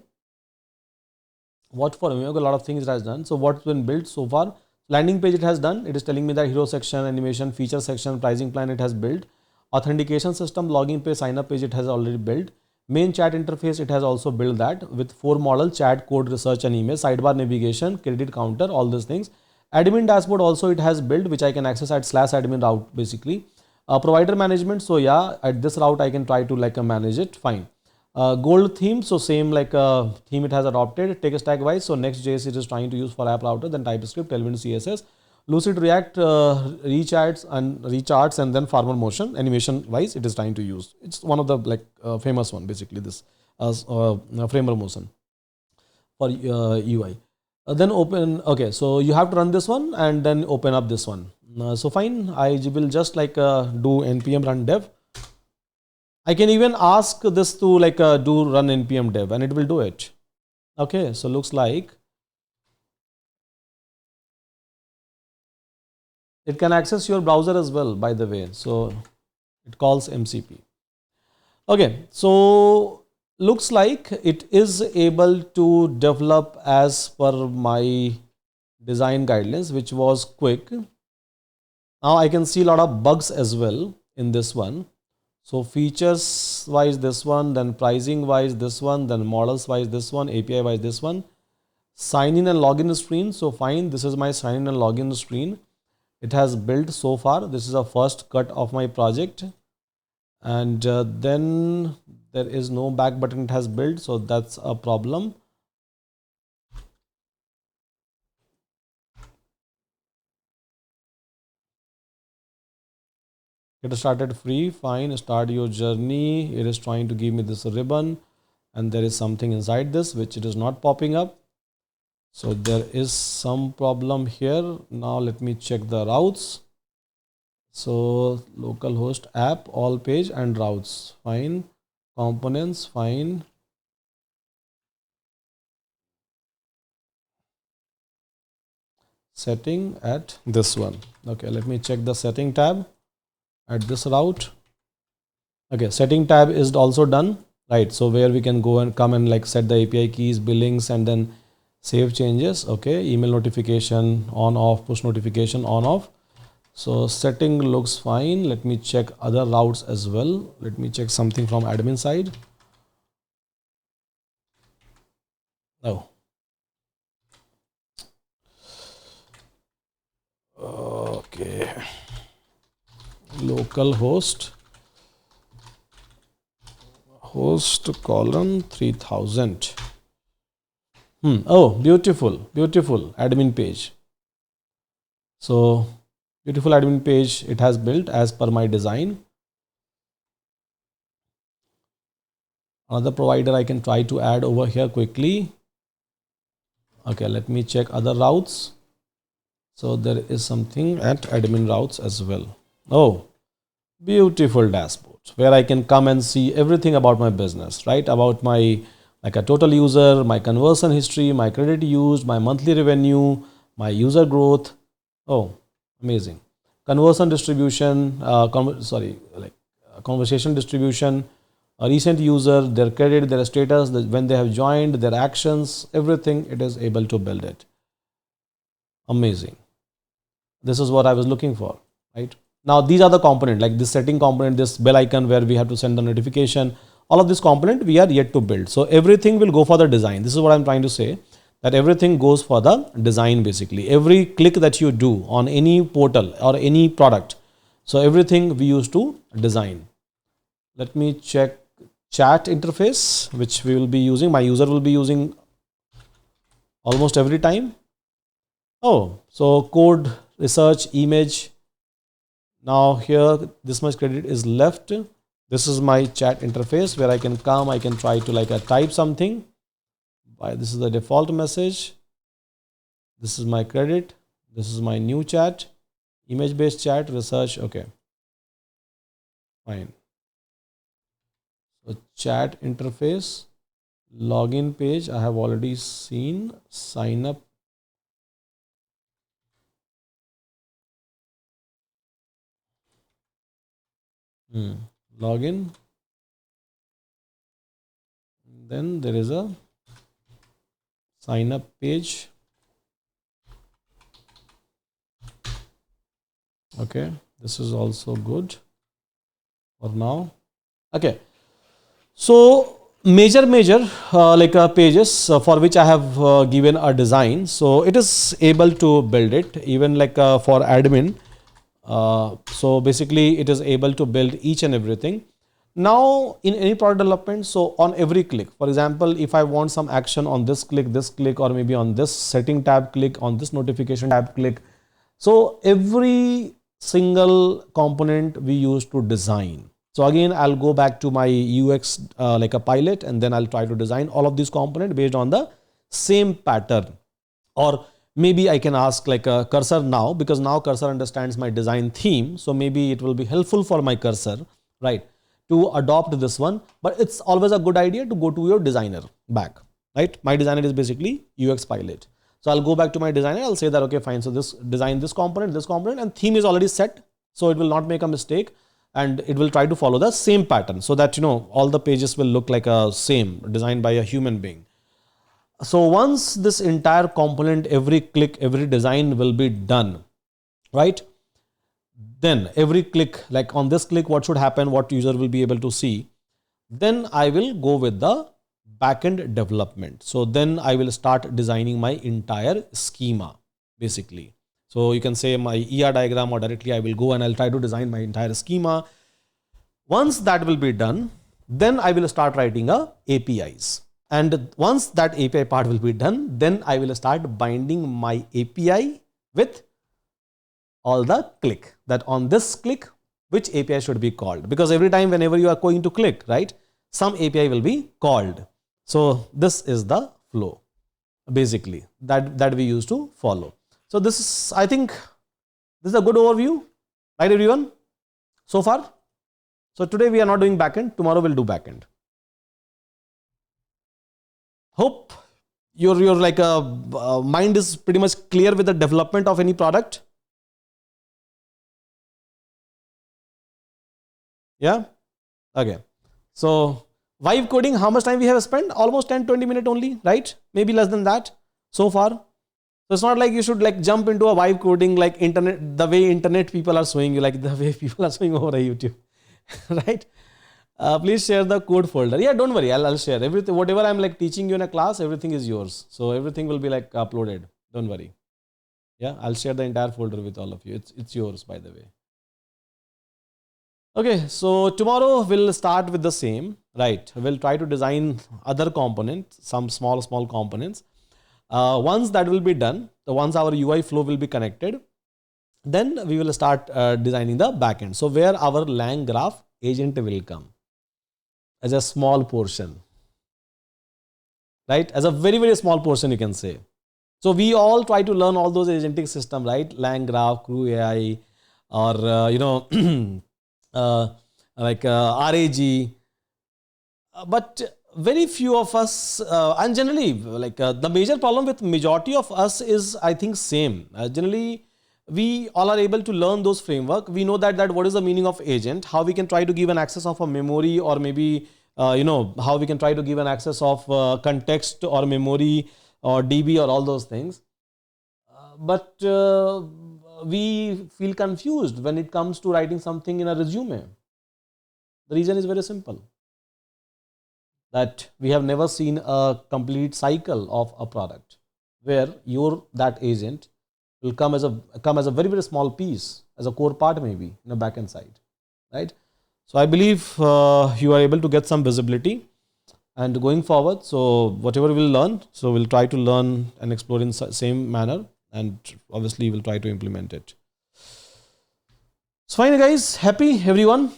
what for me, a lot of things it has done. So what's been built so far? Landing page it has done. It is telling me that hero section, animation, feature section, pricing plan it has built. Authentication system, login page, sign up page it has already built. Main chat interface it has also built that with 4 models: chat, code, research and email, sidebar navigation, credit counter, all these things. Admin dashboard also it has built, which I can access at /admin route basically. Provider management, so yeah, at this route I can try to like manage it, fine. Gold theme, so same like theme it has adopted. Take a stack wise, so Next.js it is trying to use for app router, then TypeScript, Tailwind CSS, Lucid React, recharts, and then Farmer Motion animation wise it is trying to use. It's one of the like famous one basically, this Framer Motion for UI. Then open, okay, so you have to run this one and then open up this one. So fine, I will just like do npm run dev. I can even ask this to like do run npm dev and it will do it. Okay, so looks like it can access your browser as well, by the way. So it calls MCP. Okay, so looks like it is able to develop as per my design guidelines, which was quick. Now I can see a lot of bugs as well in this one. So features wise this one, then pricing wise this one, then models wise this one, API wise this one. Sign in and login screen. So fine, this is my sign in and login screen. It has built so far. This is a first cut of my project. And then there is no back button it has built. So that's a problem. Get started free, fine, start your journey. It is trying to give me this ribbon and there is something inside this which it is not popping up. So there is some problem here. Now let me check the routes. So localhost app, all page and routes, fine. Components, fine. Setting at this one. Okay, let me check the setting tab at this route. Okay, setting tab is also done, right? So where we can go and come and like set the API keys, billings, and then save changes. Okay, email notification on off, push notification on off. So setting looks fine. Let me check other routes as well. Let me check something from admin side. Oh. Okay. Localhost host colon 3000. Oh, beautiful, beautiful admin page. So beautiful admin page it has built as per my design. Another provider I can try to add over here quickly. Okay, let me check other routes. So there is something at admin routes as well. Oh, beautiful dashboard where I can come and see everything about my business, right? About my like a total user, my conversion history, my credit used, my monthly revenue, my user growth. Oh, amazing. Conversion distribution, conversation distribution, a recent user, their credit, their status, when they have joined, their actions, everything, it is able to build it. Amazing. This is what I was looking for, right? Now these are the component, like this setting component, this bell icon where we have to send the notification. All of this component we are yet to build. So everything will go for the design. This is what I'm trying to say, that everything goes for the design basically. Every click that you do on any portal or any product, so everything we use to design. Let me check chat interface, which we will be using. My user will be using almost every time. Oh, so code, research, image. Now here this much credit is left. This is my chat interface where I can come, I can try to like type something. This is the default message. This is my credit. This is my new chat, image based chat, research. Okay, fine. So chat interface, login page, I have already seen. Sign up. Login. Then there is a sign up page. Okay, this is also good for now. Okay, so major pages for which I have given a design, so it is able to build it even like for admin. So basically it is able to build each and everything. Now in any product development, so on every click, for example, if I want some action on this click, or maybe on this setting tab click, on this notification tab click, so every single component we use to design. So again, I'll go back to my UX like a pilot, and then I'll try to design all of these components based on the same pattern. Or maybe I can ask like a cursor now, because now cursor understands my design theme. So maybe it will be helpful for my cursor, right, to adopt this one. But it's always a good idea to go to your designer back, right? My designer is basically UX pilot. So I'll go back to my designer. I'll say that, okay, fine. So this design, this component, and theme is already set. So it will not make a mistake, and it will try to follow the same pattern so that, all the pages will look like a same designed by a human being. So once this entire component, every click, every design will be done, right? Then every click, like on this click, what should happen, what user will be able to see. Then I will go with the backend development. So then I will start designing my entire schema, basically. So you can say my ER diagram, or directly I will go and I'll try to design my entire schema. Once that will be done, then I will start writing APIs. And once that API part will be done, then I will start binding my API with all the click, that on this click, which API should be called. Because every time whenever you are going to click, right, some API will be called. So this is the flow, basically, that we used to follow. So this is, I think, this is a good overview, right, everyone, so far. So today we are not doing backend, tomorrow we'll do backend. Hope your like mind is pretty much clear with the development of any product. Yeah. Okay. So vibe coding, how much time we have spent? Almost 10-20 minutes only, right? Maybe less than that so far. So it's not like you should like jump into a vibe coding like internet, the way internet people are showing you, like the way people are showing over YouTube, right? Please share the code folder. Yeah, don't worry. I'll share everything. Whatever I'm like teaching you in a class, everything is yours. So everything will be like uploaded. Don't worry. Yeah, I'll share the entire folder with all of you. It's yours, by the way. Okay, so tomorrow we'll start with the same, right? We'll try to design other components, some small components. Once that will be done, once our UI flow will be connected, then we will start designing the backend. So where our lang graph agent will come as a small portion, right? As a very, very small portion, you can say. So we all try to learn all those agentic system, right? Lang graph, Crew AI, or uh, like RAG. But very few of us, and generally, like the major problem with majority of us is, I think, same. Generally, we all are able to learn those framework. We know that what is the meaning of agent, how we can try to give an access of a memory, or maybe how we can try to give an access of context or memory or DB or all those things. But we feel confused when it comes to writing something in a resume. The reason is very simple, that we have never seen a complete cycle of a product where your that agent will come as a very very small piece, as a core part maybe in the backend side, right? So I believe you are able to get some visibility and going forward. So whatever we'll learn, so we'll try to learn and explore in same manner, and obviously we'll try to implement it. So fine guys, happy everyone?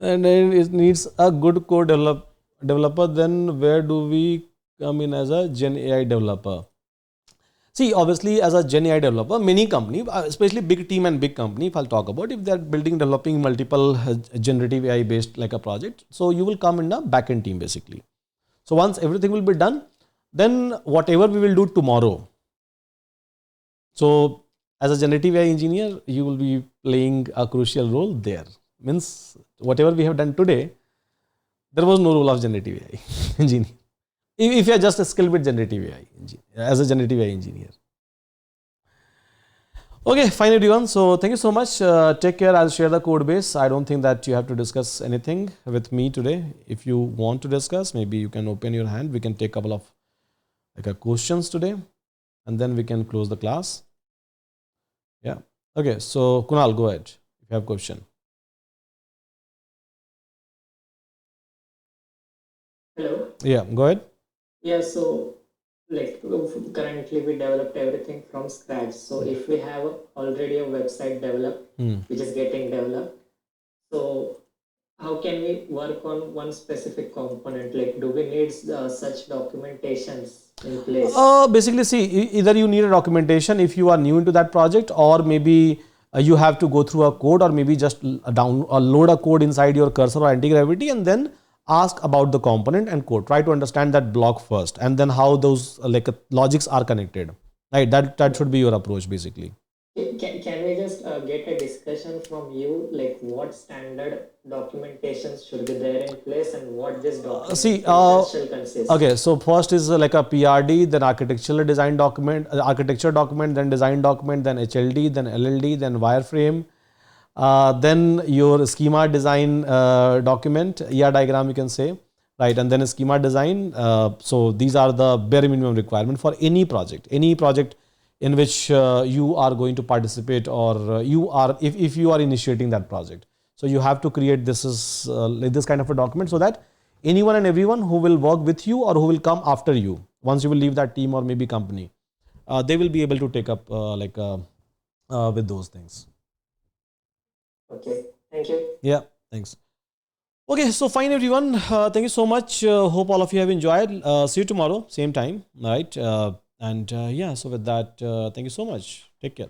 And then it needs a good developer. Then where do we come in as a Gen AI developer? See, obviously, as a Gen AI developer, many company, especially big team and big company, if I'll talk about, if they're developing multiple generative AI based like a project, so you will come in a backend team basically. So once everything will be done, then whatever we will do tomorrow. So as a generative AI engineer, you will be playing a crucial role there. Means whatever we have done today, there was no role of generative AI engineer. If you are just a skilled with generative AI as a generative AI engineer. Okay, fine everyone. So thank you so much. Take care. I'll share the code base. I don't think that you have to discuss anything with me today. If you want to discuss, maybe you can open your hand. We can take a couple of questions today, and then we can close the class. Yeah. Okay. So Kunal, go ahead if you have a question. Hello. Yeah, go ahead. Yeah, so like currently we developed everything from scratch. So if we have already a website developed, which is getting developed, so how can we work on one specific component? Like, do we need such documentations in place? Basically, see, either you need a documentation if you are new into that project, or maybe you have to go through a code, or maybe just load a code inside your cursor or anti-gravity, and then ask about the component and code. Try to understand that block first, and then how those logics are connected. Right, that should be your approach basically. Can we just get a discussion from you, like what standard documentations should be there in place and what this See, documentation shall consist? okay, so first is like a PRD, then architectural design document, architecture document, then design document, then HLD, then LLD, then wireframe, then your schema design document, ER diagram you can say, right, and then a schema design. So these are the bare minimum requirement for any project in which you are going to participate, or if you are initiating that project. So you have to create this kind of a document, so that anyone and everyone who will work with you or who will come after you, once you will leave that team or maybe company, they will be able to take up with those things. Okay, thank you. Yeah, thanks. Okay, so fine everyone. Thank you so much. Hope all of you have enjoyed. See you tomorrow, same time, right? And yeah, so with that, thank you so much. Take care.